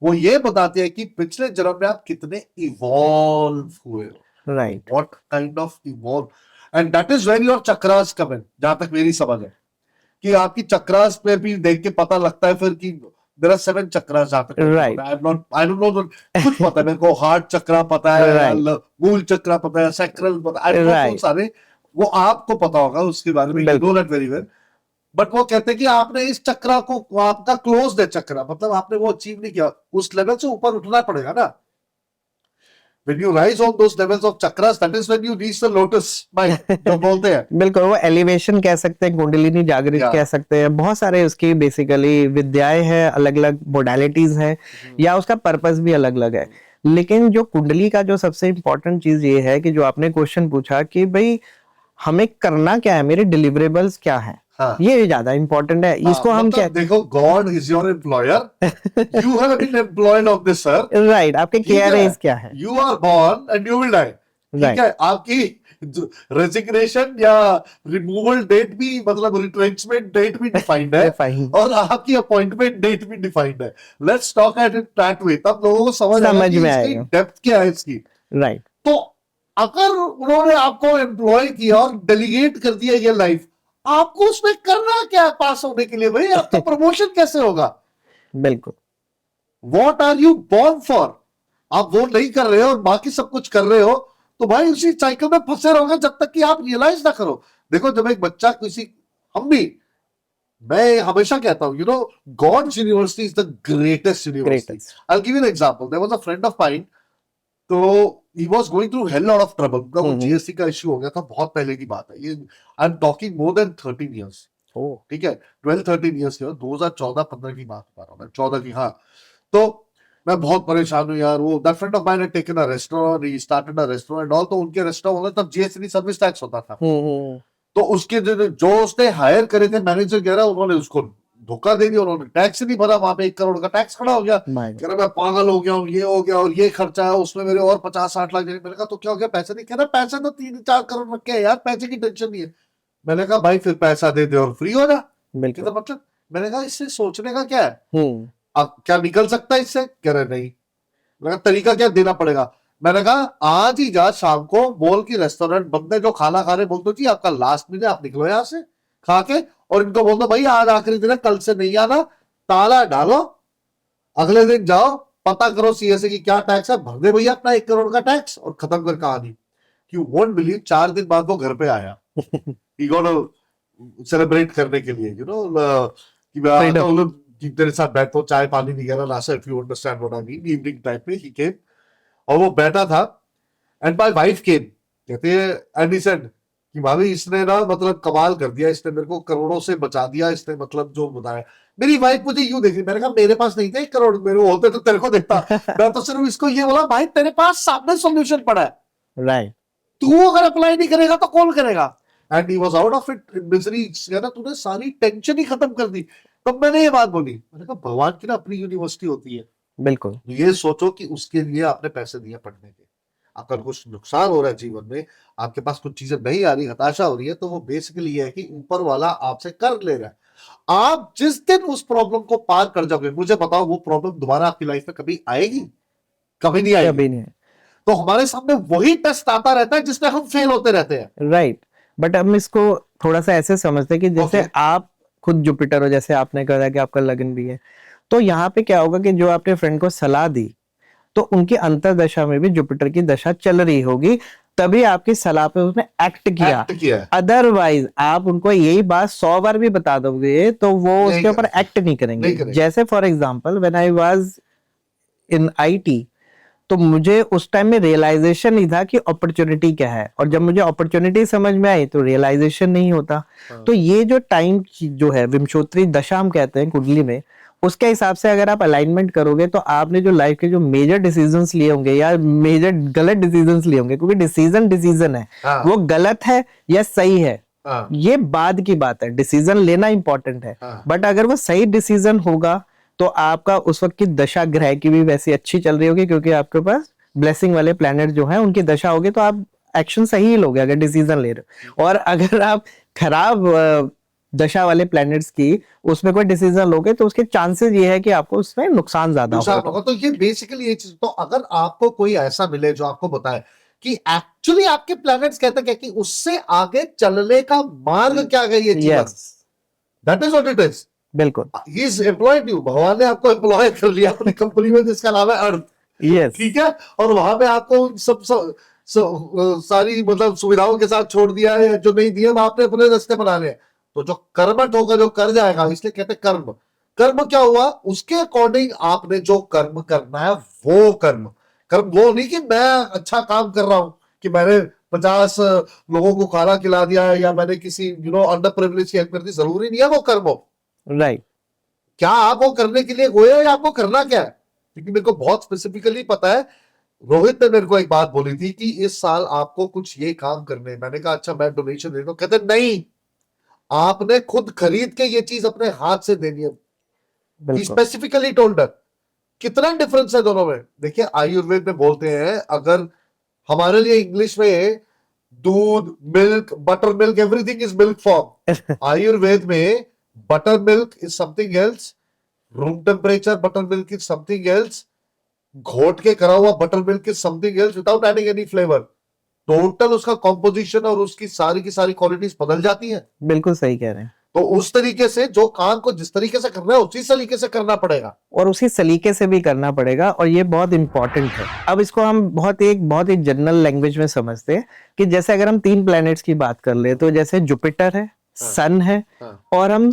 वो ये बताती है कि पिछले जन्म में आप कितने इवॉल्व हुए हो। Right, what kind of evolve, and that is where your chakras come in, जहां तक मेरी समझ है कि आपकी चक्रास पे भी देख के पता लगता है फिर कि देयर आर 7 चक्रास। जहां तक Right. आई डोंट नो, कुछ पता है मेरे को, हार्ट चक्रा पता है, Right. मूल चक्रा पता है, सैक्रल पता है, आई डोंट नो Right. सारे, वो आपको पता होगा उसके बारे में, you know that very well. But वो कहते हैं कि आपने इस चक्रा को, आपका क्लोज है चक्रा, मतलब आपने वो अचीव नहीं किया, उस लेवल से ऊपर उठना पड़ेगा ना। When you rise on those levels of chakras, that is when you reach the lotus mind, जो बोलते हैं। बिल्कुल, वो एलिवेशन कह सकते हैं, कुंडलिनी जागृत कह सकते हैं, बहुत सारे उसकी बेसिकली विद्याएं हैं, अलग अलग मोडालिटीज हैं, या उसका पर्पस भी अलग अलग है। लेकिन जो कुंडली का जो सबसे इंपॉर्टेंट चीज ये है कि जो आपने क्वेश्चन पूछा कि भाई हमें करना क्या है, मेरे डिलीवरेबल्स क्या है, हाँ, ये ज्यादा इंपॉर्टेंट है। इसको हम मतलब क्या, देखो, God is your employer, you have been employed of this earth. Right, आपके केयर्स क्या है, you are born and you will die. ठीक है, आपकी रेजिग्नेशन या रिमूवल डेट भी, मतलब रिट्रेंचमेंट डेट भी डिफाइंड है, और आपकी अपॉइंटमेंट डेट भी डिफाइंड है। Let's talk at it that way, तब लोगों को समझ में आएगा डेप्थ क्या है इसकी। राइट, तो अगर उन्होंने आपको एम्प्लॉय किया और डेलीगेट कर दिया ये लाइफ, आपको उसमें करना क्या है पास होने के लिए? भाई आपका प्रमोशन कैसे होगा? बिल्कुल, what are you born for? आप वो नहीं कर रहे हो और बाकी सब कुछ कर रहे हो, तो भाई उसी साइकिल में फंसे रहोगे जब तक कि आप रियलाइज ना करो। देखो, जब एक बच्चा किसी, हम भी, मैं हमेशा कहता हूं, you know, God's university is the greatest university. I will give you an example. There was a friend of mine, तो he was going through hell lot of trouble। उनका वो जीएसटी का इश्यू हो गया था, बहुत पहले की बात है ये, I am talking more than 13 years. ठीक है, 12-13 इयर्स की, 2014-15 की बात बता रहा हूं मैं, 14 की। हाँ, तो मैं बहुत परेशान हूँ यार। वो that friend of mine had taken a restaurant, he started a restaurant all, तो उनके रेस्टोरेंट में तब जीएसटी सर्विस टैक्स होता था। तो उसके जो उसने हायर करे थे मैनेजर वगैरह, उन्होंने उसको धोखा दे दिया, उन्होंने टैक्स नहीं भरा। वहां पे 1 करोड़ का टैक्स खड़ा हो गया। कह रहा मैं पागल हो गया हूँ, ये हो गया और ये खर्चा है, उसमें मेरे और 50-60 लाख। मैंने कहा तो क्या हो गया, पैसे नहीं? कह रहा पैसे तो 3-4 करोड़ रखे हैं यार, पैसे की टेंशन नहीं है। मैंने कहा भाई फिर पैसा दे दे और फ्री हो जा। बिल्कुल। तो मतलब मैंने कहा इससे सोचने का क्या है, अब क्या निकल सकता है इससे? कह रहे नहीं। मैंने कहा तरीका क्या, देना पड़ेगा। मैंने कहा आज ही जा शाम को, बोल की रेस्टोरेंट बंदे जो खाना खा रहे, बोल दो जी आपका लास्ट में, आप निकलो यहाँ से खा के, और इनको बोल दो भाई आज आखिरी दिन है, कल से नहीं आना, ताला डालो, अगले दिन जाओ पता करो सीएसए की क्या टैक्स है, भर दे भैया अपना 1 करोड़ का टैक्स और खत्म कर कहानी। यू वोंट बिलीव, 4 दिन बाद वो घर पे आया। ही गोना सेलिब्रेट करने के लिए, यू नो, कि मैं आता हूँ कि तेरे साथ बैठता हूँ, चाय पानी वगैरह लासा, if you understand what I mean. Evening type में ही केम, और वो बैठा था, एंड माय वाइफ केम। कहते हैं एंड ही सेड कि भाभी इसने ना मतलब कमाल कर दिया, इसने मेरे को करोड़ों से बचा दिया, इसने मतलब जो बताया। मेरी वाइफ मुझे यूं देख रही, मैंने कहा मेरे पास नहीं था 1 करोड़, मेरे होते तो तेरे को देता। मैं तो सिर्फ इसको ये बोला भाई तेरे पास सामने सॉल्यूशन पड़ा है, राइट, तू अगर अप्लाई नहीं करेगा तो कौन करेगा। And he was out of it in misery. ना तूने सारी टेंशन ही खत्म कर दी। तब मैंने ये बात बोली, मैंने कहा भगवान की ना अपनी यूनिवर्सिटी होती है। बिल्कुल। ये सोचो कि उसके लिए आपने पैसे दिए पढ़ने के, आपका कुछ नुकसान हो रहा है जीवन में, आपके पास कुछ चीजें नहीं आ रही, हताशा हो रही है, तो वो बेसिकली ये है कि ऊपर वाला आपसे कर ले रहा है। आप जिस दिन उस प्रॉब्लम को पार कर जाओगे, मुझे बताओ वो प्रॉब्लम दोबारा आपकी लाइफ में कभी आएगी? कभी नहीं आएगी। कभी नहीं। तो हमारे सामने वही टेस्ट आता रहता है जिसमें हम फेल होते रहते हैं। राइट, बट हम इसको थोड़ा सा ऐसे समझते हैं कि जैसे आप खुद जुपिटर हो, जैसे आपने कहा कि आपका लगन भी है, तो यहाँ पे क्या होगा कि जो आपने फ्रेंड को सलाह दी, तो उनकी अंतर्दशा में भी जुपिटर की दशा चल रही होगी, तभी आपकी सलाह पे उसने एक्ट किया। अदरवाइज आप उनको यही बात 100 बार भी बता दोगे तो वो उसके ऊपर एक्ट नहीं करेंगे। जैसे for example when I was in IT, तो मुझे उस टाइम में रियलाइजेशन नहीं था कि अपॉर्चुनिटी क्या है, और जब मुझे अपॉर्चुनिटी समझ में आई तो रियलाइजेशन नहीं होता। तो ये जो टाइम जो है विंशोत्तरी दशा हम कहते हैं कुंडली में, उसके हिसाब से अगर आप अलाइनमेंट करोगे तो आपने जो लाइफ के जो मेजर डिसीजंस लिए होंगे या मेजर गलत डिसीजंस लिए होंगे, क्योंकि डिसीजन है, वो गलत है या सही है ये बाद की बात है, डिसीजन लेना इंपॉर्टेंट है। बट अगर वो सही डिसीजन होगा तो आपका उस वक्त की दशा ग्रह की भी वैसी अच्छी चल रही होगी, क्योंकि आपके पास ब्लेसिंग वाले प्लैनेट जो है उनकी दशा होगी, तो आप एक्शन सही ही लोगे अगर डिसीजन ले रहे हो। और अगर आप खराब दशा वाले प्लैनेट्स की उसमें कोई डिसीजन लोगे तो उसके चांसेस ये है कि आपको उसमें नुकसान ज्यादा होगा। तो ये बेसिकली ये चीज, तो अगर आपको कोई ऐसा मिले जो आपको बताए कि एक्चुअली आपके प्लैनेट्स कहते हैं कि उससे आगे चलने का मार्ग क्या है, ये जीवन, that is what it is. बिल्कुल, ही इज एम्प्लॉयड यू, भगवान ने आपको एम्प्लॉय कर लिया अपनी कंपनी में जिसका नाम है अर्थ। यस, ठीक है, और वहां पे आपको सब सारी मतलब सुविधाओं के साथ छोड़ दिया है, जो नहीं दिया आपने अपने रास्ते बनाने हैं। तो जो कर्मठ होगा, जो कर जाएगा, इसलिए कहते हैं कर्म। कर्म क्या हुआ, उसके अकॉर्डिंग आपने जो कर्म करना है वो कर्म। कर्म वो नहीं कि मैं अच्छा काम कर रहा हूं, कि मैंने 50 लोगों को खाना खिला दिया है या मैंने किसी अंडर प्रिविलेज की हेल्प कर दी, जरूरी नहीं है वो कर्म हो। राइट, क्या आप वो करने के लिए हुए हो या आपको करना क्या है? क्योंकि मेरे को बहुत स्पेसिफिकली पता है, रोहित ने मेरे को एक बात बोली थी कि इस साल आपको कुछ ये काम करने। मैंने कहा अच्छा मैं डोनेशन दे दूं। कहते नहीं, आपने खुद खरीद के ये चीज अपने हाथ से देनी है। Specifically told her. कितना डिफरेंस है दोनों में। देखिए आयुर्वेद में बोलते हैं, अगर हमारे लिए इंग्लिश में दूध, milk, butter milk, everything is milk form. Ayurveda में butter milk is something else, room temperature butter milk is something else, घोट के करा हुआ butter milk is something else without adding any flavour. Total उसका कॉम्पोजिशन और उसकी सारी की सारी क्वालिटीज बदल जाती है। बिल्कुल सही कह रहे हैं। तो उस तरीके से जो काम को जिस तरीके से करना है उसी तरीके से करना पड़ेगा, और उसी सलीके से भी करना पड़ेगा, और ये बहुत इंपॉर्टेंट है। अब इसको हम बहुत ही जनरल लैंग्वेज में समझते हैं कि जैसे अगर हम 3 प्लैनेट्स की बात कर ले, तो जैसे जुपिटर है, सन है, और हम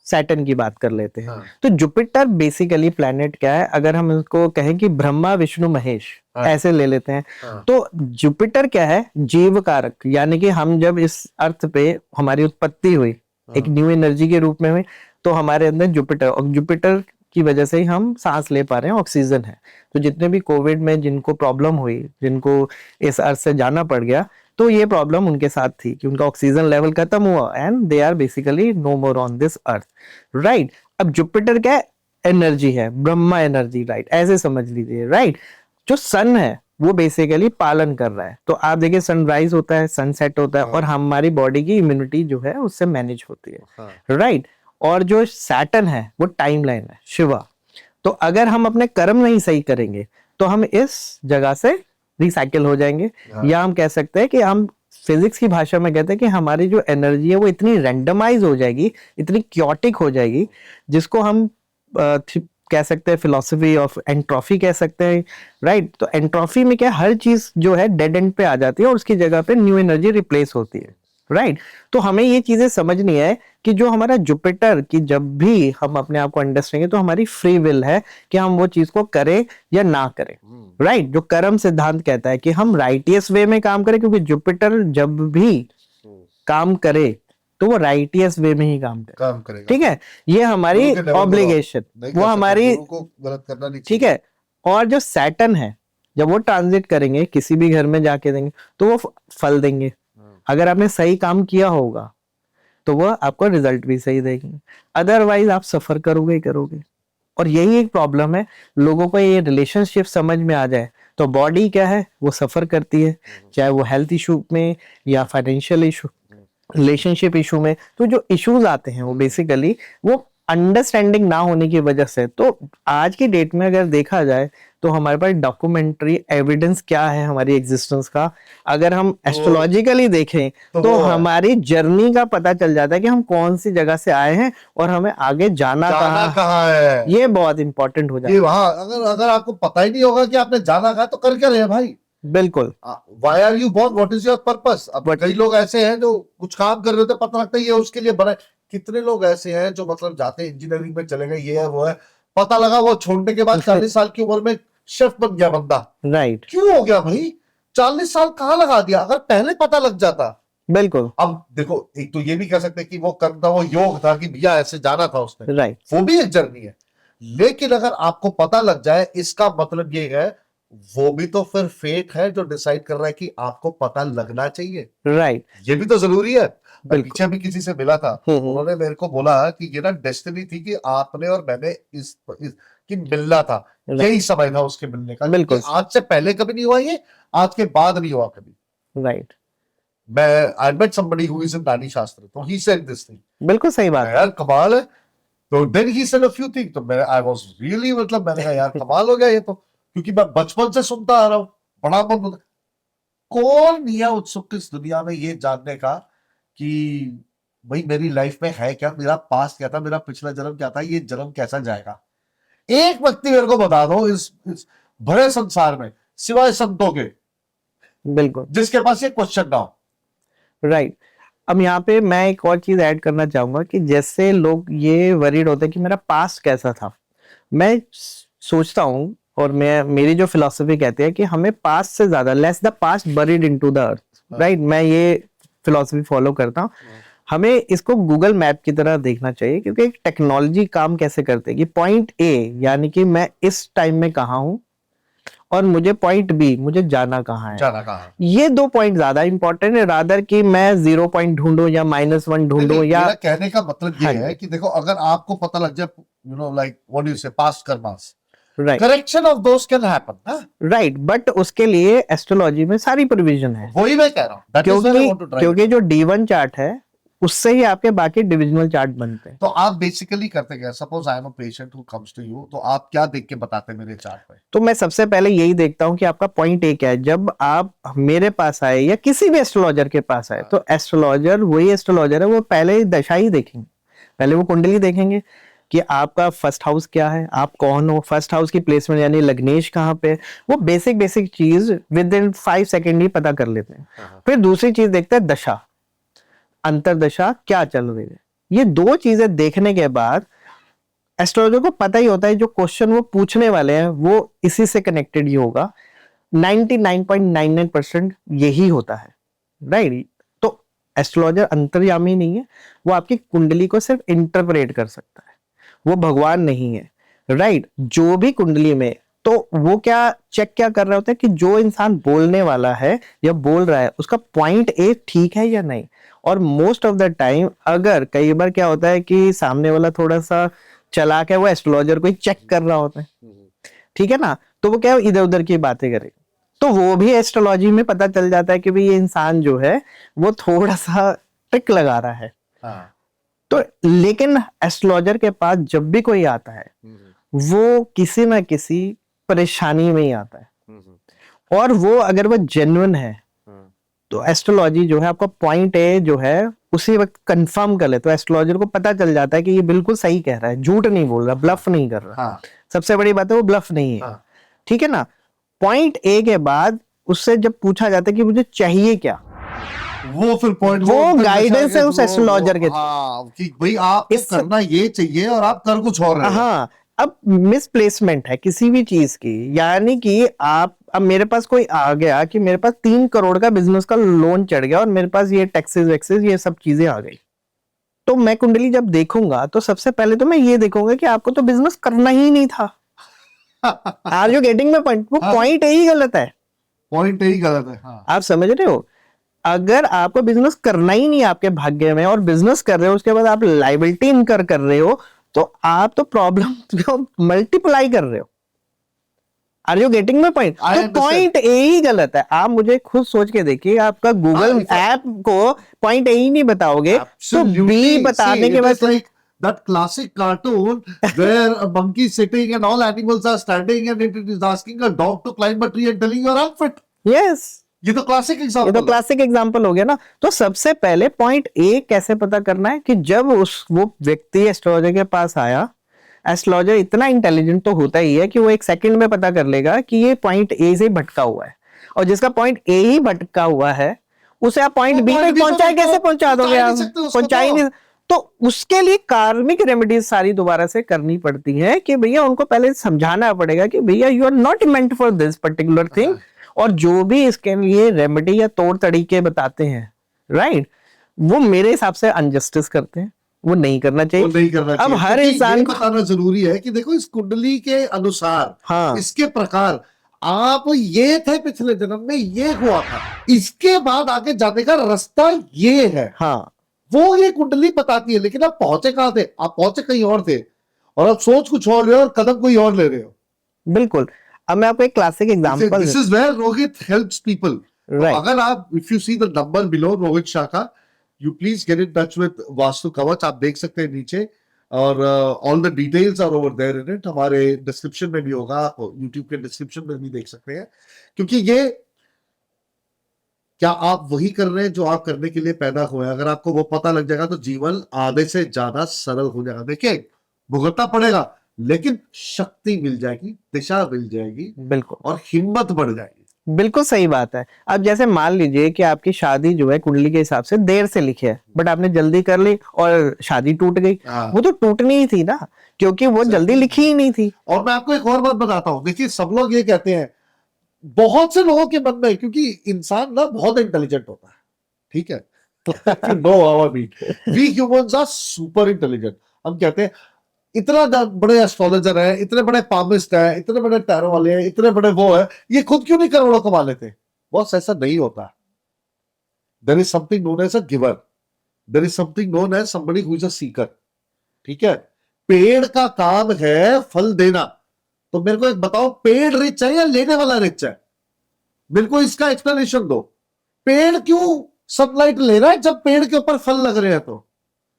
सैटर्न की बात कर लेते हैं। तो जुपिटर बेसिकली प्लैनेट क्या है, अगर हम इसको कहें कि ब्रह्मा विष्णु महेश ऐसे ले लेते हैं, तो जुपिटर क्या है, जीव कारक, यानी कि हम जब इस अर्थ पे हमारी उत्पत्ति हुई एक न्यू एनर्जी के रूप में हुई, तो हमारे अंदर जुपिटर, और जुपिटर की वजह से ही हम सांस ले पा रहे हैं, ऑक्सीजन है। तो जितने भी कोविड में जिनको प्रॉब्लम हुई, जिनको इस अर्थ से जाना पड़ गया, तो ये प्रॉब्लम उनके साथ थी कि उनका ऑक्सीजन लेवल खत्म हुआ and they are basically no more on this earth, right. अब जुपिटर क्या एनर्जी है, ब्रह्मा एनर्जी, राइट, ऐसे समझ लीजिए, राइट। जो सन है वो बेसिकली पालन कर रहा है। तो आप देखिए सनराइज होता है, सनसेट होता है, हाँ। और हमारी बॉडी की इम्यूनिटी जो है उससे मैनेज होती है, हाँ। राइट। और जो सैटर्न है वो टाइमलाइन है, शिवा। तो अगर हम अपने कर्म नहीं सही करेंगे तो हम इस जगह से रिसाइकिल हो जाएंगे। हाँ। या हम कह सकते हैं कि हम फिजिक्स की भाषा में कहते हैं कि हमारी जो एनर्जी है वो इतनी रैंडमाइज हो जाएगी, इतनी क्योटिक हो जाएगी, जिसको हम कह सकते हैं फिलॉसफी ऑफ एंट्रोफी कह सकते हैं, राइट। तो एंट्रोफी में क्या, हर चीज जो है डेड एंड पे आ जाती है और उसकी जगह पे न्यू एनर्जी रिप्लेस होती है, राइट। तो हमें ये चीजें समझनी है कि जो हमारा जुपिटर की, जब भी हम अपने आप को अंडरस्टैंड, तो हमारी फ्री विल है कि हम वो चीज को करें या ना करें, राइट। जो कर्म सिद्धांत कहता है कि हम राइटियस वे में काम करें, क्योंकि जुपिटर जब भी काम करे तो वो राइटियस वे में ही काम करेगा, ठीक है। ये हमारी ऑब्लिगेशन, वो हमारी, को गलत करना नहीं ठीक है। और जो सैटर्न है, जब वो ट्रांजिट करेंगे किसी भी घर में जाके देंगे तो वो फल देंगे। अगर आपने सही काम किया होगा तो वह आपको रिजल्ट भी सही देंगे, अदरवाइज आप सफर करोगे ही करोगे। और यही एक प्रॉब्लम है, लोगों को ये रिलेशनशिप समझ में आ जाए तो बॉडी क्या है वो सफर करती है, चाहे वो हेल्थ इशू में या फाइनेंशियल इशू, रिलेशनशिप इशू में। तो जो इश्यूज आते हैं वो बेसिकली वो अंडरस्टैंडिंग ना होने की वजह से। तो आज की डेट में अगर देखा जाए तो हमारे पास डॉक्यूमेंट्री एविडेंस क्या है हमारी एग्जिस्टेंस का, अगर हम एस्ट्रोलॉजिकली देखें तो हमारी जर्नी का पता चल जाता है कि हम कौन सी जगह से आए हैं और हमें आगे जाना कहाँ है। ये बहुत इंपॉर्टेंट हो जाता है। वहां अगर आपको पता ही नहीं होगा कि आपने जाना कहाँ, तो कर क्या रहे हैं भाई। बिल्कुल, why are you born, what is your purpose. अब कई लोग ऐसे हैं जो कुछ काम कर रहे होते, पता लगता है ये उसके लिए बना। कितने लोग ऐसे हैं जो मतलब जाते हैं इंजीनियरिंग में चले गए, ये है वो है, पता लगा वो छोड़ने के बाद 40 साल की उम्र में शेफ बन गया बंदा, राइट। क्यों हो गया भाई, 40 साल कहाँ लगा दिया, अगर पहले पता लग जाता। बिल्कुल। अब देखो, एक तो ये भी कह सकते हैं कि वो कर्म था, वो योग था कि भैया ऐसे जाना था उसने, राइट। वो भी एक जर्नी है। लेकिन अगर आपको पता लग जाए, इसका मतलब ये है वो भी तो फिर फेट है जो डिसाइड कर रहा है कि आपको पता लगना चाहिए, राइट। ये भी तो जरूरी है। पीछे भी किसी से मिला था, उन्होंने मेरे को बोला कि ये ना डेस्टिनी थी कि आपने और मैंने इस कि मिलना था, यही समय था उसके मिलने का। बिल्कुल। आज से पहले कभी नहीं हुआ ये, आज के बाद नहीं हुआ कभी, राइट। मैं I met somebody who is in नानी शास्त्र, तो ही सेड दिस थिंग। बिल्कुल सही बात है यार कमाल है। तो then he said a few thing, तो मैं आई वाज रियली, मतलब मैंने कहा यार कमाल हो गया ये तो, क्योंकि मैं बचपन से सुनता आ रहा हूँ, बड़ा मन होता। कौन नहीं है उत्सुक इस दुनिया में ये जानने का कि भाई मेरी लाइफ में है क्या, मेरा पास्ट क्या था, मेरा पिछला जन्म क्या था, ये जन्म कैसा जाएगा। एक व्यक्ति मेरे को बता दो इस भरे संसार में सिवाय संतों के, बिल्कुल, जिसके पास ये क्वेश्चन ना हो। राइट। अब यहाँ पे मैं एक और चीज ऐड करना चाहूंगा कि जैसे लोग ये वरीड होते हैं कि मेरा पास्ट कैसा था, मैं सोचता हूँ और मैं, मेरी जो फिलॉसफी कहती है कि हमें पास्ट से ज्यादा, less the past buried into the earth, right. मैं ये फिलॉसफी फॉलो करता हूँ। हमें इसको गूगल मैप की तरह देखना चाहिए, क्योंकि टेक्नोलॉजी काम कैसे करते हैं कि पॉइंट ए यानी कि मैं इस टाइम में कहाँ हूँ और मुझे पॉइंट बी, मुझे जाना कहाँ है, ये 2 पॉइंट ज्यादा इंपॉर्टेंट है रादर कि मैं 0 पॉइंट ढूंढूं या -1 ढूंढूं। या मेरा कहने का मतलब ये है कि देखो, अगर आपको पता लग जाए, you know like what you say, past karmas, right, correction of those can happen, right. But उसके लिए एस्ट्रोलॉजी में सारी प्रोविजन है, वही मैं कह रहा हूँ, क्योंकि जो D1 चार्ट है उससे ही आपके बाकी डिविजनल चार्ट बनते हैं। तो आप बेसिकली करते क्या, suppose I am a patient who comes to you, तो आप क्या देख के बताते हैं मेरे चार्ट पे? तो मैं सबसे पहले यही देखता हूँ कि आपका पॉइंट ए क्या है। जब आप मेरे पास आए या किसी भी एस्ट्रोलॉजर के पास आए, तो एस्ट्रोलॉजर वही एस्ट्रोलॉजर है, वो पहले दशा ही देखेंगे, पहले वो कुंडली देखेंगे कि आपका फर्स्ट हाउस क्या है, आप कौन हो, फर्स्ट हाउस की प्लेसमेंट यानी लग्नेश कहाँ पे, वो बेसिक चीज विद इन 5 सेकेंड ही पता कर लेते हैं। फिर दूसरी चीज देखते हैं दशा, अंतरदशा क्या चल रही है। ये 2 चीजें देखने के बाद एस्ट्रोलॉजर को पता ही होता है जो क्वेश्चन वो पूछने वाले हैं वो इसी से कनेक्टेड ही होगा। 99.99% यही होता है, राइट। तो एस्ट्रोलॉजर अंतर्यामी नहीं है, वो आपकी कुंडली को सिर्फ इंटरप्रेट कर सकता है, वो भगवान नहीं है। राइट, जो भी कुंडली में, तो वो क्या चेक क्या कर रहे होते हैं कि जो इंसान बोलने वाला है या बोल रहा है उसका पॉइंट ए ठीक है या नहीं। और मोस्ट ऑफ द टाइम अगर कई बार क्या होता है कि सामने वाला थोड़ा सा चालाक है, वो एस्ट्रोलॉजर को ही चेक कर रहा होता है, ठीक है ना, तो वो क्या इधर उधर की बातें करेगा, तो वो भी एस्ट्रोलॉजी में पता चल जाता है कि भाई ये इंसान जो है वो थोड़ा सा ट्रिक लगा रहा है। हाँ, तो लेकिन एस्ट्रोलॉजर के पास जब भी कोई आता है वो किसी ना किसी परेशानी में ही आता है, और वो अगर वो जेन्युइन है तो एस्ट्रोलॉजी जो है आपका पॉइंट ए जो है उसी वक्त कंफर्म कर ले, तो एस्ट्रोलॉजर को पता चल जाता है कि ये बिल्कुल सही कह रहा है, झूठ नहीं बोल रहा, ब्लफ नहीं कर रहा। हाँ, सबसे बड़ी बात है वो ब्लफ नहीं है, हाँ। ठीक है ना। पॉइंट ए के बाद उससे जब पूछा जाता है कि मुझे चाहिए क्या, वो फिर पॉइंट वो guidance है उस astrologer के। हाँ, कि भाई आपको इस- करना ये चाहिए और आप कर कुछ और रहे हो। हाँ, अब मिसप्लेसमेंट है किसी भी चीज की, यानी कि आप, अब मेरे पास कोई आ गया कि मेरे पास 3 करोड़ का बिजनेस का लोन चढ़ गया और मेरे पास ये टैक्सेस वैक्सेस ये सब चीजें आ गई, तो मैं कुंडली जब देखूंगा तो सबसे पहले तो मैं ये देखूंगा कि आपको तो बिजनेस करना ही नहीं था। Are you getting my point? वो पॉइंट यही गलत है, पॉइंट यही गलत है। हाँ, आप समझ रहे हो। अगर आपको बिजनेस करना ही नहीं आपके भाग्य में और बिजनेस कर रहे हो उसके बाद आप लाइबिलिटी इनकर कर रहे हो, तो आप तो प्रॉब्लम को मल्टीप्लाई कर रहे हो। Are you getting my point? I तो understand. पॉइंट ए ही गलत है। आप मुझे खुद सोच के देखिए, आपका गूगल हाँ, ऐप को पॉइंट ए ही नहीं बताओगे तो बी बताने के बाद like that classic cartoon where a monkey is sitting and all animals are standing and it is asking a dog to climb a tree and telling you are unfit. Yes, ये तो classic ये example तो है। Classic example हो गया ना। तो सबसे पहले पॉइंट ए कैसे पता करना है कि जब वो व्यक्ति एस्ट्रोलॉजर के पास आया, एस्ट्रोलॉजर इतना इंटेलिजेंट तो होता ही है कि वो एक सेकंड में पता कर लेगा कि ये पॉइंट ए से भटका हुआ है, और जिसका पॉइंट ए ही भटका हुआ है उसे आप पॉइंट बी point तक B पहुंचाए तो कैसे पहुंचा दोगे पहुंचा ही आप? नहीं सकते उसको पहुंचा ही तो। नहीं। तो उसके लिए कार्मिक रेमेडीज सारी दोबारा से करनी पड़ती है कि भैया उनको पहले समझाना पड़ेगा कि भैया you are not meant for this particular thing, और जो भी इसके लिए रेमेडी या तौर तरीके बताते हैं, राइट, वो मेरे हिसाब से अनजस्टिस करते हैं, वो नहीं करना चाहिए। वो नहीं करना अब चाहिए। हर क्योंकि इंसान ये को, बताना जरूरी है कि देखो इस कुंडली के अनुसार, हाँ, इसके प्रकार आप ये थे पिछले जन्म में, ये हुआ था, इसके बाद आगे जाने का रास्ता ये है, हाँ, वो ये कुंडली बताती है। लेकिन आप पहुंचे कहां थे? आप पहुंचे कहीं और थे और आप सोच कुछ और रहे हो और कदम कोई और ले रहे हो। बिल्कुल। अब मैं आपको एक classic example, this is where Rohit helps people. Right, अगर आप, if you see the number below Rohit Shah का, you please get in touch with Vastu Kavach. आप देख सकते हैं नीचे, और all the details are over there in it. हमारे डिस्क्रिप्शन में भी होगा, आप यूट्यूब के डिस्क्रिप्शन में भी देख सकते हैं। क्योंकि ये, क्या आप वही कर रहे हैं जो आप करने के लिए पैदा हुए हैं? अगर आपको वो पता लग जाएगा तो जीवन आधे से ज्यादा सरल हो जाएगा। देखिए, भुगतना पड़ेगा लेकिन शक्ति मिल जाएगी, दिशा मिल जाएगी, बिल्कुल और हिम्मत बढ़ जाएगी। बिल्कुल सही बात है। अब जैसे मान लीजिए कि आपकी शादी जो है कुंडली के हिसाब से देर से लिखी है, बट आपने जल्दी कर ली और शादी टूट गई, हाँ। वो तो टूटनी ही थी ना, क्योंकि वो जल्दी लिखी ही नहीं थी। और मैं आपको एक और बात बताता हूं। देखिए, सब लोग ये कहते हैं, बहुत से लोगों के मन में, क्योंकि इंसान ना बहुत इंटेलिजेंट होता है, ठीक है, no our we humans are super intelligent. हम कहते हैं इतना बड़े एस्ट्रोलॉजर है, इतने बड़े पामिस्ट है, इतने बड़े टैरो वाले हैं, इतने बड़े वो है, ये खुद क्यों नहीं करोड़ों कमा लेते? बस ऐसा नहीं होता। There is something known as a giver, there is something known as somebody who is a seeker, ठीक है। पेड़ का काम है फल देना। तो मेरे को एक बताओ, पेड़ रिच है या लेने वाला रिच है? मेरे को इसका एक्सप्लेनेशन दो। पेड़ क्यों सनलाइट ले रहा है जब पेड़ के ऊपर फल लग रहे हैं? तो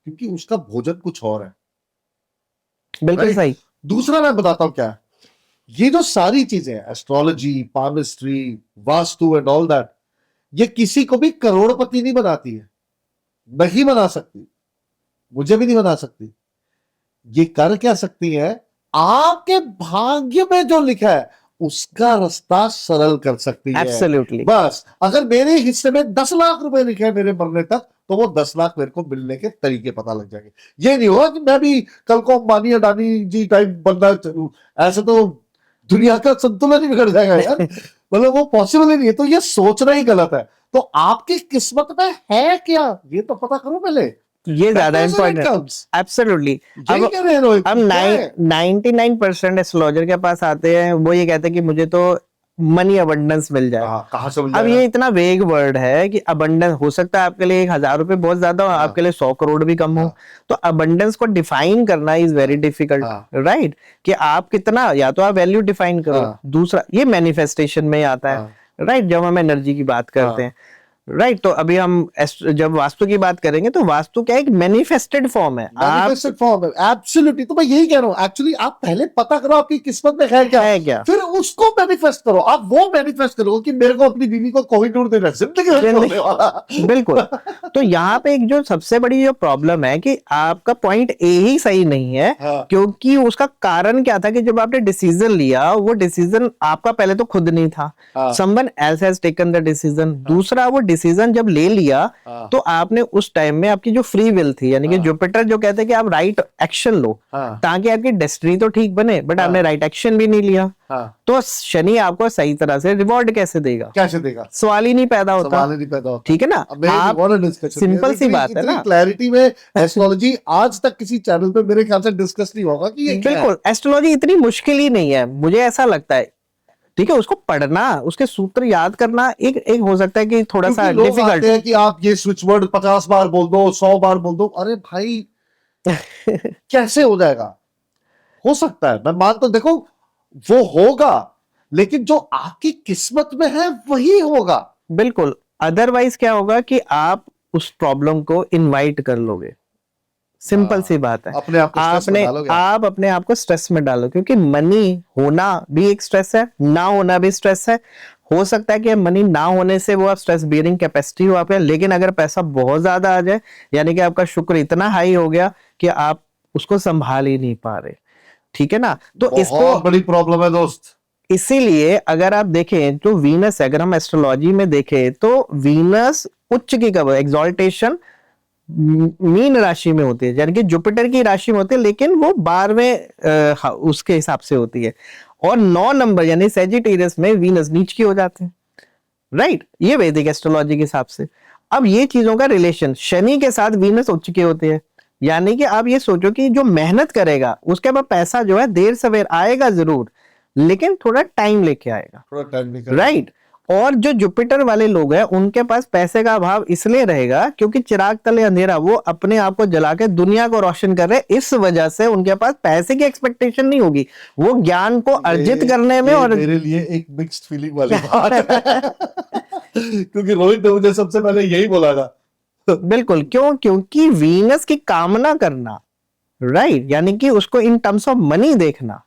क्योंकि उसका भोजन कुछ और है। बिल्कुल Right? सही। दूसरा मैं बताता हूं क्या है, ये जो सारी चीजें, astrology, palmistry, vastu and all that, ये किसी को भी करोड़पति नहीं बनाती है, नहीं बना सकती, मुझे भी नहीं बना सकती। ये कर क्या सकती है? आपके भाग्य में जो लिखा है उसका रास्ता सरल कर सकती है। एब्सोल्युटली। बस अगर मेरे हिस्से में 10 लाख रुपए लिखे हैं मेरे मरने तक, तो वो 10 लाख मेरे को मिलने के तरीके पता लग जाएंगे। ये नहीं होगा कि मैं भी कल को अंबानी अडानी जी टाइप बनना चलूं, ऐसे तो दुनिया का संतुलन ही बिगड़ जाएगा यार। मतलब वो पॉसिबल ही नहीं है। तो ये सोचना ही गलत है। तो आपकी किस्मत में है क्या, ये तो पता करो पहले। ये ज्यादा That's where it important, comes. Absolutely. यही कह रहे हैं रोहित, अब क्या है? 99% एस्ट्रोलॉजर के पास आते हैं, वो ये कहते हैं कि मुझे तो मनी अबंडेंस मिल जाए। हाँ, कहाँ से मिल अब जाएगा? ये इतना वेग वर्ड है कि अबंडेंस हो सकता है आपके लिए 1,000 रुपए बहुत ज्यादा हो, हाँ। आपके लिए 100 करोड़ भी कम हो। हाँ। तो अबंडेंस को डिफाइन करना इज वेरी डिफिकल्ट, हाँ। राइट? कि आप कितना, या तो आप वैल्यू डिफाइन करो, हाँ। दूसरा ये मैनिफेस्टेशन में आता है, हाँ। राइट? जब हम एनर्जी की बात करते हाँ। हैं, राइट? तो अभी हम जब वास्तु की बात करेंगे, तो वास्तु क्या है? एक मैनिफेस्टेड फॉर्म है। आप मैनिफेस्टेड फॉर्म है, एब्सोल्युटली। तो मैं यही कह रहा हूँ, एक्चुअली आप पहले पता करो आपकी किस्मत में है क्या, फिर उसको मैनिफेस्ट करो। आप वो मैनिफेस्ट करो कि मेरे को अपनी बीवी को कोहिनूर देना है, जिंदगी में नहीं होने वाला। बिल्कुल। तो यहाँ पे एक जो सबसे बड़ी जो प्रॉब्लम है कि आपका पॉइंट ए ही सही नहीं है। हाँ। क्योंकि उसका कारण क्या था कि जब आपने डिसीजन लिया, वो डिसीजन आपका पहले तो खुद नहीं था, हाँ। Someone else has taken the decision. दूसरा, वो डिसीजन जब ले लिया, हाँ। तो आपने उस टाइम में आपकी जो फ्री विल थी, यानी कि हाँ। जुपिटर जो कहते हैं कि आप राइट एक्शन लो, हाँ। ताकि आपकी डेस्टिनी तो ठीक बने, बट हाँ। आपने राइट एक्शन भी नहीं लिया। हाँ। तो शनि आपको सही तरह से रिवॉर्ड कैसे देगा? कैसे देगा? सवाल ही नहीं पैदा होता। सवाल ही नहीं पैदा होता। ठीक है ना? आप सिंपल सी बात है ना, क्लैरिटी में एस्ट्रोलॉजी आज तक किसी चैनल पे मेरे ख्याल से डिस्कस नहीं होगा कि ये क्या है। बिल्कुल। एस्ट्रोलॉजी इतनी मुश्किल ही नहीं है, मुझे ऐसा लगता है। ठीक है, उसको पढ़ना, उसके सूत्र याद करना एक एक हो सकता है कि थोड़ा सा क्योंकि लोग आते डिफिकल्ट हैं कि आप ये स्विच वर्ड 50 बार बोल दो, 100 बार बोल दो। अरे भाई कैसे हो जाएगा? हो सकता है, मैं मानता हूं, देखो वो होगा, लेकिन जो आपकी किस्मत में है वही होगा। बिल्कुल। अदरवाइज क्या होगा कि आप उस प्रॉब्लम को इनवाइट कर लोगे। सिंपल सी बात है। अपने आप को स्ट्रेस में डालोगे आप। आप अपने आप को स्ट्रेस में डालो, क्योंकि मनी होना भी एक स्ट्रेस है, ना होना भी स्ट्रेस है। हो सकता है कि मनी ना होने से वो आप स्ट्रेस बियरिंग कैपेसिटी हो आपके, लेकिन अगर पैसा बहुत ज्यादा आ जाए, यानी कि आपका शुक्र इतना हाई हो गया कि आप उसको संभाल ही नहीं पा रहे। ठीक है ना? तो इसको बहुत बड़ी प्रॉब्लम है दोस्त। इसीलिए अगर आप देखें तो वीनस, अगर हम एस्ट्रोलॉजी में देखें तो वीनस उच्च की कब एग्जॉल्टेशन मीन राशि में होती है, यानी कि जुपिटर की राशि में होती है, लेकिन वो 12वें उसके हिसाब से होती है। और 9 नंबर यानी सेजिटेरियस में वीनस नीच की हो जाते हैं, राइट? ये वैदिक एस्ट्रोलॉजी के हिसाब से। अब ये चीजों का रिलेशन, शनि के साथ वीनस उच्च के होते हैं, यानी कि आप ये सोचो कि जो मेहनत करेगा उसके बाद पैसा जो है देर सवेर आएगा जरूर, लेकिन थोड़ा टाइम लेके आएगा, थोड़ा टाइम निकल, राइट? और जो जुपिटर वाले लोग हैं उनके पास पैसे का अभाव इसलिए रहेगा क्योंकि चिराग तले अंधेरा, वो अपने आप को जला के दुनिया को रोशन कर रहे हैं। इस वजह से उनके पास पैसे की एक्सपेक्टेशन नहीं होगी, वो ज्ञान को अर्जित करने में। और मेरे लिए एक मिक्स्ड फीलिंग वाली बात है क्योंकि रोहित ने मुझे सबसे पहले यही बोला था। बिल्कुल। क्यों? क्योंकि वीनस की कामना करना, राइट, यानी कि उसको इन टर्म्स ऑफ मनी देखना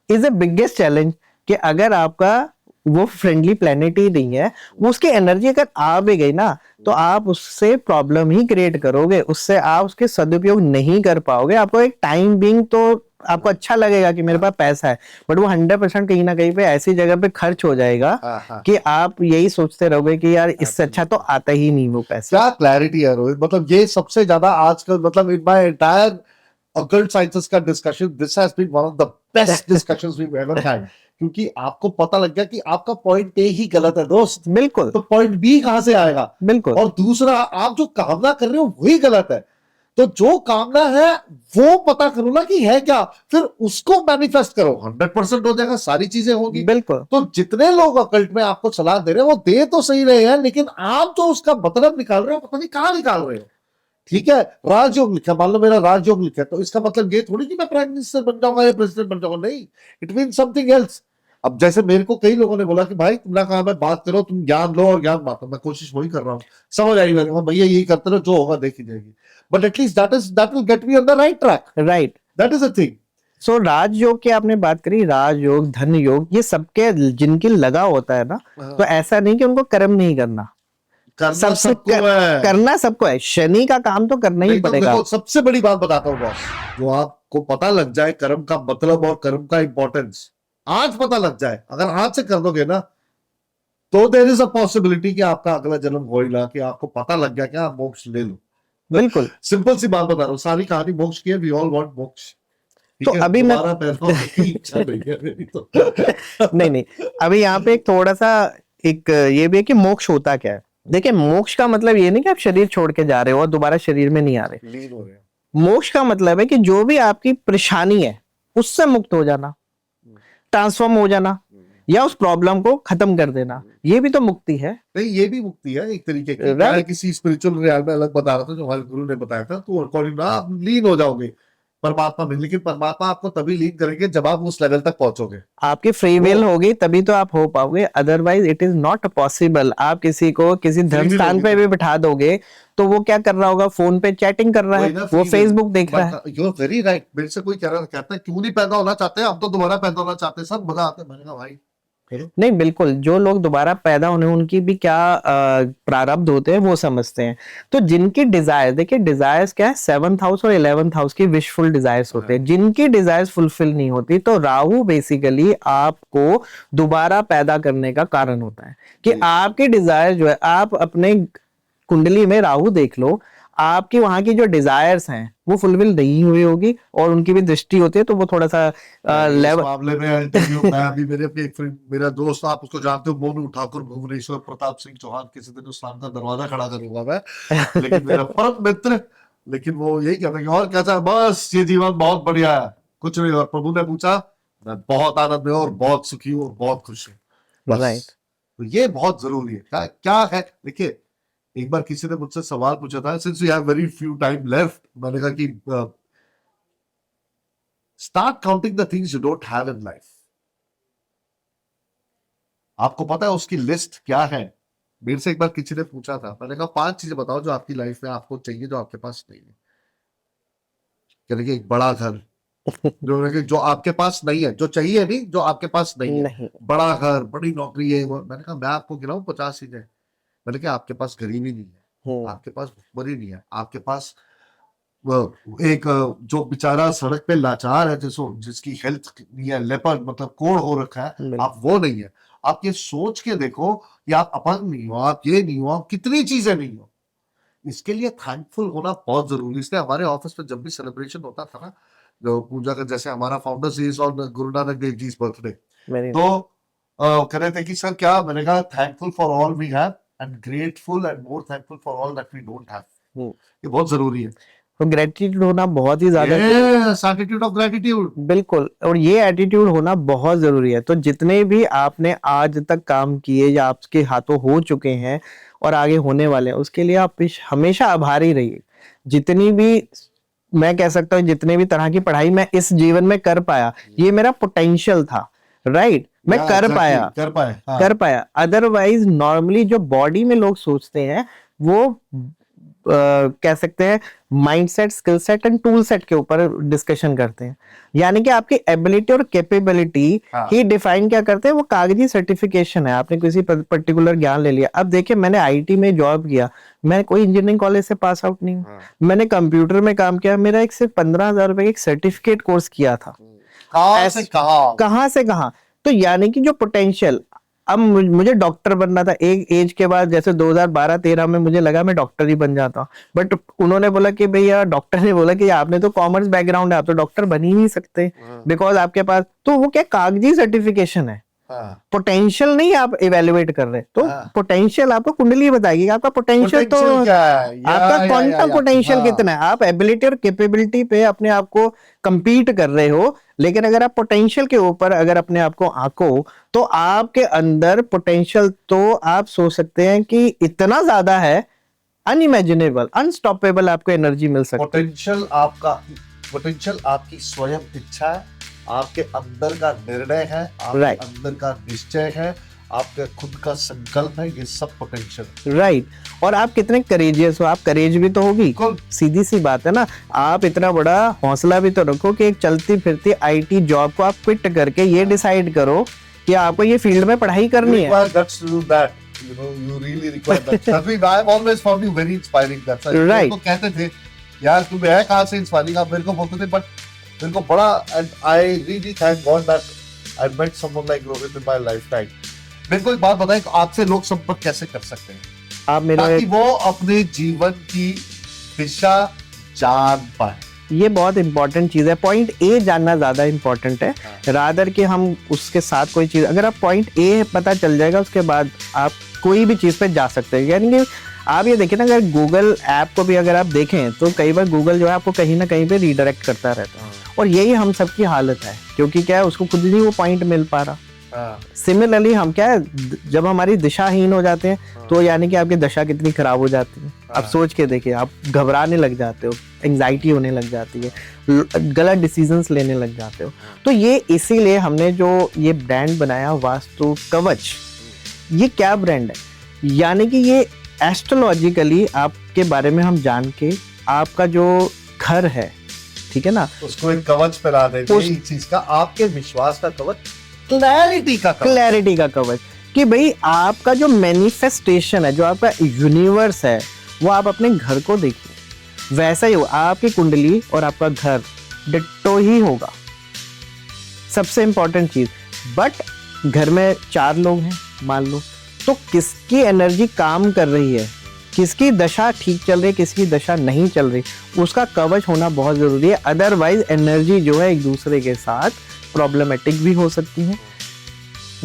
इज ए बिगेस्ट चैलेंज। कि अगर आपका वो फ्रेंडली प्लेनेट ही नहीं है, उसकी एनर्जी अगर आ भी गई ना, तो आप उससे प्रॉब्लम ही क्रिएट करोगे, उससे आप उसके सदुपयोग नहीं कर पाओगे। आपको एक टाइम बीइंग तो आपको अच्छा लगेगा कि मेरे पास पैसा है, बट वो 100% कहीं ना कहीं पे ऐसी जगह पे खर्च हो जाएगा कि आप यही सोचते रहोगे कि यार इससे अच्छा तो आता ही नहीं वो पैसा। क्या क्लैरिटी है रोहित, मतलब ये सबसे ज्यादा आजकल, मतलब in my entire occult sciences का discussion, this has been one of the best discussions we ever had, क्योंकि आपको पता लग गया कि आपका पॉइंट ए ही गलत है दोस्त। बिल्कुल। तो पॉइंट बी कहां से आएगा? बिल्कुल। और दूसरा, आप जो कामना कर रहे हो वही गलत है। तो जो कामना है वो पता करो ना कि है क्या, फिर उसको मैनिफेस्ट करो, 100% हो जाएगा, सारी चीजें होंगी। बिल्कुल। तो जितने लोग अकल्ट में आपको सलाह दे रहे हैं वो दे तो सही रहे हैं, लेकिन आप जो उसका मतलब निकाल रहे हो पता नहीं कहां निकाल रहे हो। ठीक है, राजयोग लिखा, मान लो मेरा राजयोग लिखा, तो इसका मतलब ये थोड़ी कि मैं प्राइम मिनिस्टर बन जाऊंगा या प्रेसिडेंट बन जाऊंगा, नहीं, इट मीन समथिंग एल्स। अब जैसे मेरे को कई लोगों ने बोला कि भाई तुमने कहा मैं बात करो, तुम ज्ञान लो और ज्ञान बांटो, मैं कोशिश वही कर रहा हूँ, समझ आई मैंने कहा भैया यही करते रहो, जो होगा देखी जाएगी, but at least that will get me on the right track, right, that is a thing. So Rajyoga की आपने बात करी, राजयोग, धन योग, ये सबके जिनकी लगा होता है ना, तो ऐसा नहीं कि उनको कर्म नहीं करना, करना सबको है, करना सबको है। शनि का काम तो करना ही पड़ेगा। देखो सबसे बड़ी बात बताता हूँ बॉस, जो आपको पता लग जाए कर्म का मतलब और कर्म का इंपॉर्टेंस, आज पता लग जाए, अगर आज से कर दोगे ना, तो देयर इज अ पॉसिबिलिटी कि आपका अगला जन्म हो ही ना, कि आपको पता लग गया कि आप मोक्ष ले लो। बिल्कुल सिंपल सी बात बता रहा हूँ, सारी कहानी मोक्ष की है, वी ऑल वांट मोक्ष। तो अभी मैं तो नहीं, अभी यहाँ पे एक थोड़ा सा एक ये भी है कि मोक्ष होता क्या है। देखिए मोक्ष का मतलब ये नहीं कि आप शरीर छोड़ के जा रहे हो और दोबारा शरीर में नहीं आ रहे। लीन हो रहे हैं। मोक्ष का मतलब है कि जो भी आपकी परेशानी है उससे मुक्त हो जाना, ट्रांसफॉर्म हो जाना, या उस प्रॉब्लम को खत्म कर देना, ये भी तो मुक्ति है। नहीं, ये भी मुक्ति है एक तरीके की। Right. मैं किसी स्पिरिचुअल रियल में अलग बता रहा था, जो हमारे गुरु ने बताया था, तो अकॉर्डिंग ना आप लीन हो जाओगे परमात्मा में, लेकिन परमात्मा आपको तभी लीन करेंगे जब आप उस लेवल तक पहुंचोगे। आपकी फ्री विल होगी तभी तो आप हो पाओगे, otherwise it is not possible. आप किसी को किसी धर्म will स्थान होगी पे तो। भी बिठा दोगे तो वो क्या कर रहा होगा, फोन पे चैटिंग कर रहा है, वही ना, वो free will। फेसबुक देख रहा है। You are very right. मेरे से कोई कहता है क्यों नहीं पैदा होना चाहते, हम तो दोबारा पैदा होना चाहते हैं, सब मजा आता है। मैंने कहा भाई नहीं बिल्कुल, जो लोग दोबारा पैदा होने उनकी भी क्या प्रारब्ध होते हैं वो समझते हैं। तो जिनकी डिजायर, देखिए डिजायर्स क्या है, 7th हाउस और 11th हाउस की विशफुल डिजायर्स होते हैं। जिनकी डिजायर्स फुलफिल नहीं होती तो राहु बेसिकली आपको दोबारा पैदा करने का कारण होता है कि आपकी डिजायर जो है, आप अपने कुंडली में राहु देख लो, आपकी वहां की जो डिजायर्स हैं वो फुलफिल नहीं हुई होगी और उनकी भी दृष्टि होती है तो वो थोड़ा सा इस लेवल। मामले में इंटरव्यू मैं अभी मेरे अपने एक फ्रेंड, मेरा दोस्त, आप उसको जानते हो, मोनू ठाकुर, भुवनेश्वर प्रताप सिंह चौहान, किसी दिन उस नाम का दरवाजा खड़ा करूंगा मैं, लेकिन मेरा परम मित्र, लेकिन वो यही कहता है कि और कैसा है, बस ये जीवन बहुत बढ़िया है, कुछ नहीं। और प्रभु ने पूछा, मैं बहुत आनंद में और बहुत सुखी हूँ और बहुत खुश हूँ, बस। Right. तो ये बहुत जरूरी है। क्या है, देखिए एक बार किसी ने मुझसे सवाल पूछा था, since we have very few time left, मैंने कहा कि start counting the things you don't have in life. आपको पता है उसकी लिस्ट क्या है? मेरे से एक बार किसी ने पूछा था, मैंने कहा 5 चीजें बताओ जो आपकी लाइफ में आपको चाहिए जो आपके पास नहीं है। कहने कि एक बड़ा घर, जो आपके पास नहीं है, जो चाहिए नहीं, जो आपके पास नहीं है। बड़ा घर, बड़ी नौकरी है। मैंने कहा मैं आपको गिनाऊं 50 चीजें? मैंने कहा आपके पास गरीबी नहीं है, आपके पास भुखमरी नहीं है, आपके पास एक जो बेचारा सड़क पे लाचार है, जिसकी हेल्थ नहीं है, लेपर मतलब कोढ़ हो रखा है, आप वो नहीं है। आप ये सोच के देखो कि आप अपंग नहीं हो, आप ये नहीं हो, आप कितनी चीजें नहीं हो। इसके लिए थैंकफुल होना बहुत जरूरी। इसलिए हमारे ऑफिस में जब भी सेलिब्रेशन होता था ना, जो पूजा का, जैसे हमारा फाउंडर्स डे और गुरु नानक देव जी बर्थडे, तो कह रहे थे कि सर क्या, मैंने कहा thankful for all we have and grateful and more thankful for all that we don't have. ये बहुत जरूरी है। तो ग्रेटिट्यूड होना बहुत ही ज्यादा, एटीट्यूड ऑफ ग्रेटिट्यूड, बिल्कुल। और ये एटीट्यूड होना बहुत जरूरी है। तो जितने भी आपने आज तक काम किए या आपके हाथों हो चुके हैं और आगे होने वाले हैं, उसके लिए आप हमेशा आभारी रहिए। जितनी भी, मैं कह सकता हूँ जितने भी तरह की पढ़ाई मैं इस जीवन में कर पाया, ये मेरा पोटेंशियल था, राइट? मैं कर पाया। अदरवाइज नॉर्मली जो बॉडी में लोग सोचते हैं वो कह सकते हैं mindset, skill set and tool set के ऊपर डिस्कशन करते हैं। यानी कि आपकी एबिलिटी और कैपेबिलिटी ही डिफाइन क्या करते हैं, वो कागजी सर्टिफिकेशन है, आपने किसी पर्टिकुलर ज्ञान ले लिया। अब देखिए मैंने आईटी में जॉब किया, मैं कोई इंजीनियरिंग कॉलेज से पास आउट नहीं हूँ। मैंने कंप्यूटर में काम किया, मेरा एक सिर्फ 15,000 रुपए एक सर्टिफिकेट कोर्स किया था। कहाँ से कहाँ। तो यानी कि जो पोटेंशियल, अब मुझे डॉक्टर बनना था एक एज के बाद, जैसे 2012-13 में मुझे लगा मैं डॉक्टर ही बन जाता, बट उन्होंने बोला कि भैया, डॉक्टर ने बोला कि आपने तो कॉमर्स बैकग्राउंड है, आप तो डॉक्टर बन ही नहीं सकते, बिकॉज आपके पास तो वो क्या कागजी सर्टिफिकेशन है, पोटेंशियल नहीं आप इवेल्युएट कर रहे। तो पोटेंशियल आपको कुंडली बताएगी आपका पोटेंशियल, तो आपका क्वांटम पोटेंशियल कितना है, आप एबिलिटी और कैपेबिलिटी पे अपने आप को कंपीट कर रहे हो। लेकिन अगर आप पोटेंशियल के ऊपर अगर अपने आप को आंको, तो आपके अंदर पोटेंशियल तो आप सोच सकते हैं कि इतना ज्यादा है, अनइमेजिनेबल, अनस्टॉपेबल आपको एनर्जी मिल सकती है। पोटेंशियल आपकी स्वयं इच्छा है, आपके अंदर का निर्णय है, आपके अंदर का निश्चय है, आपका खुद का संकल्प है, ये सब पोटेंशियल, राइट। और आप कितने करेजियस हो, आप करेज भी तो होगी, सीधी सी बात है ना। आप इतना बड़ा हौसला भी तो रखो कि एक चलती फिरती आईटी जॉब को आप क्विट करके ये डिसाइड करो कि आपको ये फील्ड में पढ़ाई करनी है। राइट, कहते थे यार तुम है कहाँ से इंस्पायरिंग, आप मेरे को बोलते थे, बट मेरे को बड़ा, and I really thank God that I met someone like Rohit in my life time. मेरे को एक बात बताएं, आपसे लोग संपर्क कैसे कर सकते हैं आप मेरे, ताकि वो अपने जीवन की दिशा जान पाए? ये बहुत इंपॉर्टेंट चीज है। पॉइंट ए जानना ज्यादा इंपॉर्टेंट है, रादर कि हम उसके साथ कोई चीज, अगर आप पॉइंट ए पता चल जाएगा, उसके बाद आप कोई भी चीज़ पे जा सकते हैं। यानी कि आप ये देखिए ना, अगर गूगल ऐप को भी अगर आप देखें तो कई बार गूगल जो है आपको कहीं ना कहीं पे रीडायरेक्ट करता रहता है, और यही हम सबकी हालत है, क्योंकि क्या है, उसको खुद नहीं वो पॉइंट मिल पा रहा। सिमिलरली हम क्या है, जब हमारी दिशाहीन हो जाते हैं तो यानी कि आपकी दशा कितनी खराब हो जाती है। आप सोच के देखिए, आप घबराने लग जाते हो, एंजाइटी होने लग जाती है, गलत डिसीजंस लेने लग जाते हो। तो ये इसीलिए हमने जो ये ब्रांड बनाया वास्तु कवच, ये क्या ब्रांड है, यानी कि ये एस्ट्रोलॉजिकली आपके बारे में हम जान के आपका जो घर है, ठीक है ना, उसको एक कवच पहना देते हैं इस चीज का, आपके विश्वास का कवच, क्लैरिटी का कवच, क्लैरिटी का कवच, कि भाई आपका जो मैनिफेस्टेशन है, जो आपका यूनिवर्स है, वो आप अपने घर को देखिए, वैसा ही हो आपकी कुंडली और आपका घर डिट्टो ही होगा। सबसे इंपॉर्टेंट चीज, बट घर में 4 लोग हैं मान लो, तो किसकी एनर्जी काम कर रही है, किसकी दशा ठीक चल रही है, किसकी दशा नहीं चल रही, उसका कवच होना बहुत जरूरी है। अदरवाइज एनर्जी जो है एक दूसरे के साथ प्रॉब्लमेटिक भी हो सकती है।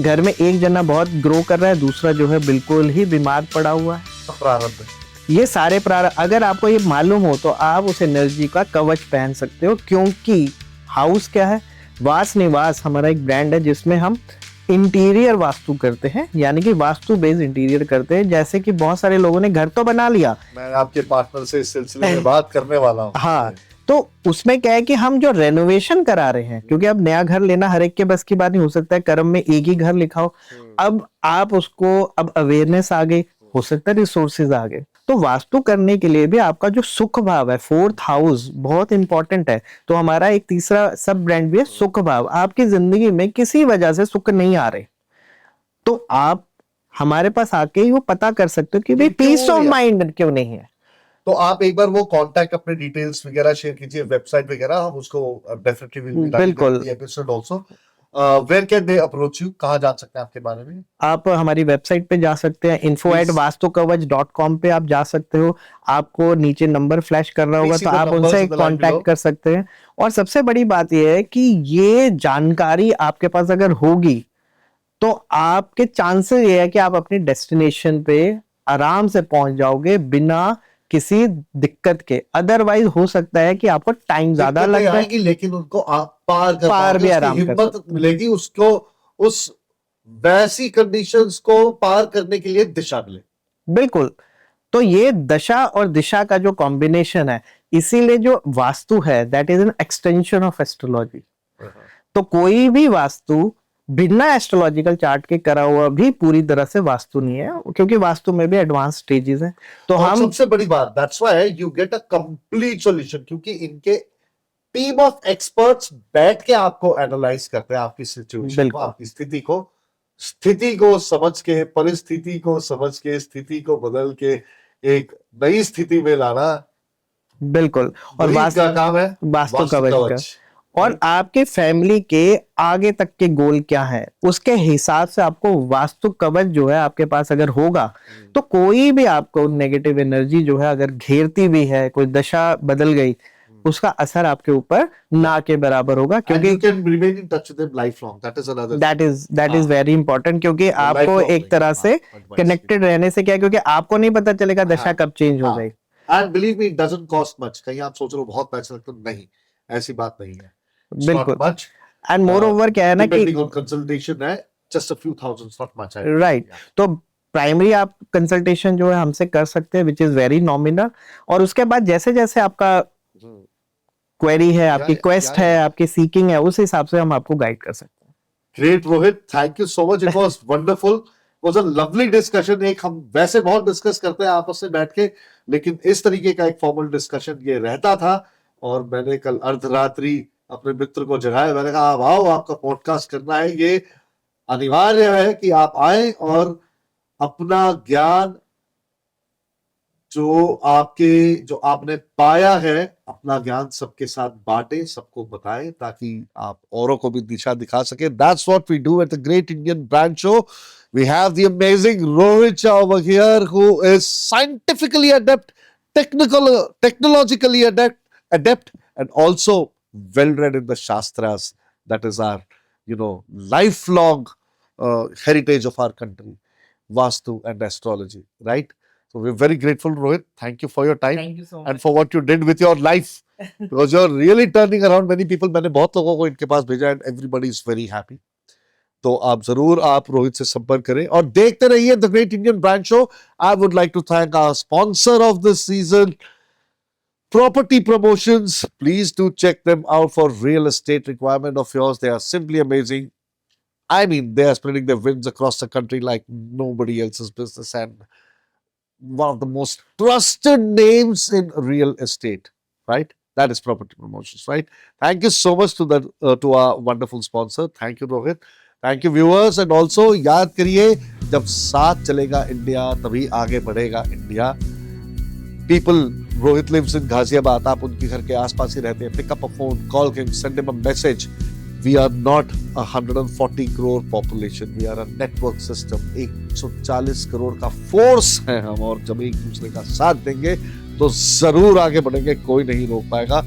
घर में एक जना बहुत ग्रो कर रहा है, दूसरा जो है बिल्कुल ही बीमार पड़ा हुआ है। प्रारंभ है। ये सारे प्रारंभ अगर आपको ये मालूम हो तो आप उस एनर्जी का कवच पहन सकते हो, क्योंकि हाउस क्या है, वास निवास हमारा एक ब्रांड है जिसमें हम इंटीरियर वास्तु करते हैं, यानी कि वास्तु बेस्ड इंटीरियर करते हैं। जैसे कि बहुत सारे लोगों ने घर तो बना लिया, मैं आपके पार्टनर से इस सिलसिले में बात करने वाला हूँ। हाँ, तो उसमें क्या है कि हम जो रेनोवेशन करा रहे हैं, क्योंकि अब नया घर लेना हर एक के बस की बात नहीं, हो सकता है कर्म में एक ही घर लिखा हो, अब आप उसको, अब अवेयरनेस आ गई, हो सकता है रिसोर्सेज आ गए, तो वास्तु करने के लिए भी आपका जो सुख भाव है, 4th हाउस बहुत इंपॉर्टेंट है। तो हमारा एक तीसरा सब ब्रांड भी है सुख भाव। आपकी जिंदगी में किसी वजह से सुख नहीं आ रहे, तो आप हमारे पास आके ही वो पता कर सकते हो कि भाई पीस ऑफ माइंड क्यों नहीं है। तो आप एक बार वो कांटेक्ट अपने डिटेल्स वगैरह शेयर कीजिए, वेबसाइट वगैरह, हम उसको डेफिनेटली विल बी बिल्कुल। The episode also. Where can they approach you, कहाँ जान सकते हैं आपके बारे में? आप हमारी वेबसाइट पे जा सकते हैं, info@vastukavach.com पे आप जा सकते हो। आपको नीचे नंबर फ्लैश कर रहा होगा, तो आप उनसे कांटेक्ट कर सकते हैं। और सबसे बड़ी बात यह है कि ये जानकारी आपके पास अगर होगी तो आपके चांसेस ये है कि आप अपनी डेस्टिनेशन पे आराम से पहुंच जाओगे बिना किसी दिक्कत के। अदरवाइज हो सकता है कि आपको टाइम ज्यादा लग जाए, लेकिन उनको आप पार भी आराम कर हिम्मत मिलेगी उसको, उस वैसी कंडीशंस को पार करने के लिए दिशा मिले। बिल्कुल। तो ये दशा और दिशा का जो कॉम्बिनेशन है, इसीलिए जो वास्तु है that is an extension of astrology. तो कोई भी वास्तु बिना एस्ट्रोलॉजिकल चार्ट के करा हुआ भी पूरी तरह से वास्तु नहीं है, क्योंकि वास्तु में भी एडवांस स्टेजेस हैं। तो और हम सबसे बड़ी बात, that's why you get a complete solution, क्योंकि इनके टीम ऑफ एक्सपर्ट्स बैठ के आपको एनालाइज करते हैं, आपकी सिचुएशन को, आपकी स्थिति को समझ के, परिस्थिति को समझ के, स्थिति को बदल के एक नई स्थिति में लाना बिल्कुल। और का काम है वास्तु कवच का। और आपके फैमिली के आगे तक के गोल क्या है, उसके हिसाब से आपको वास्तु कवच जो है आपके पास अगर होगा, तो कोई भी आपको नेगेटिव एनर्जी जो है अगर घेरती भी है, कोई दशा बदल गई, उसका असर आपके ऊपर ना के बराबर होगा, क्योंकि दैट इज वेरी इंपॉर्टेंट। क्योंकि आपको एक तरह से कनेक्टेड रहने से क्या है, क्योंकि आपको नहीं पता चलेगा दशा कब चेंज हो गई। And believe me, it doesn't cost much. कहीं आप सोच रहे हो बहुत पैसा लगता है, नहीं, ऐसी बात नहीं है। बिल्कुल। एंड मोर ओवर क्या है ना कि कंसल्टेशन है just a few thousands, not much, right. तो प्राइमरी आप कंसल्टेशन जो है हमसे कर सकते हैं, विच इज वेरी नॉमिनल। और उसके बाद जैसे जैसे आपका क्वेरी है, आपकी क्वेस्ट है, आपकी सीकिंग है, उस हिसाब से हम आपको गाइड कर सकते हैं। Great Rohit, thank you so much, it was wonderful, was a lovely discussion. एक हम वैसे बहुत डिस्कस करते हैं आपस में बैठ के, लेकिन इस तरीके का एक फॉर्मल डिस्कशन ये रहता था। और मैंने कल अर्धरात्रि अपने मित्र को जगाया, मैंने कहा आप आओ, आपका पॉडकास्ट करना है, ये अनिवार्य है कि आप आए और अपना ज्ञान जो आपने पाया है, अपना ज्ञान सबके साथ बांटे, सबको बताएं, ताकि आप औरों को भी दिशा दिखा सके। That's what we do at the Great Indian Brand Show. We have the amazing Rohit Shah over here, who is scientifically adept, technologically adept, and also well-read in the Shastras. That is our, lifelong heritage of our country. Vastu and astrology, right? So we're very grateful, Rohit. Thank you for your time Thank you so and much. for what you did with your life. Because you're really turning around many people. मैंने बहुत लोगों को इनके पास भेजा and everybody is very happy. तो आप जरूर आप रोहित से संपर्क करें और देखते रहिए the great Indian brand show. I would like to thank our sponsor of this season, Property Promotions. Please do check them out for real estate requirement of yours. They are simply amazing. I mean, they are spreading their wings across the country like nobody else's business, and one of the most trusted names in real estate, right? That is Property Promotions, right? Thank you so much to that to our wonderful sponsor. Thank you, Rohit. Thank you, viewers, and also याद करिए जब साथ चलेगा India तभी आगे बढ़ेगा India. People, Rohit lives in Ghaziabad. आप उनके घर के आसपास ही रहते हैं. Pick up a phone, call him, send him a message. We are not a 140 crore population. We are a network system. 140 crore का फोर्स है हम, और जब एक दूसरे का साथ देंगे तो जरूर आगे बढ़ेंगे. कोई नहीं रोक पाएगा.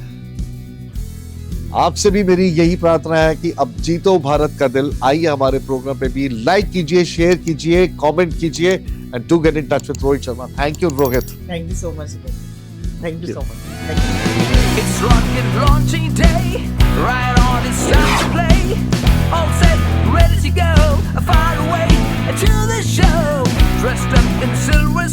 आपसे भी मेरी यही प्रार्थना है कि अब जीतो भारत का दिल. आइए हमारे प्रोग्राम पे भी लाइक कीजिए, शेयर कीजिए, कमेंट कीजिए, and do get in touch with Rohit Sharma. Thank you Rohit. Thank you so much. Thank you so much. Thank you. It's rocket launching day, right on, it's time to play. All set, ready to go, far away to the show. Dressed up in silver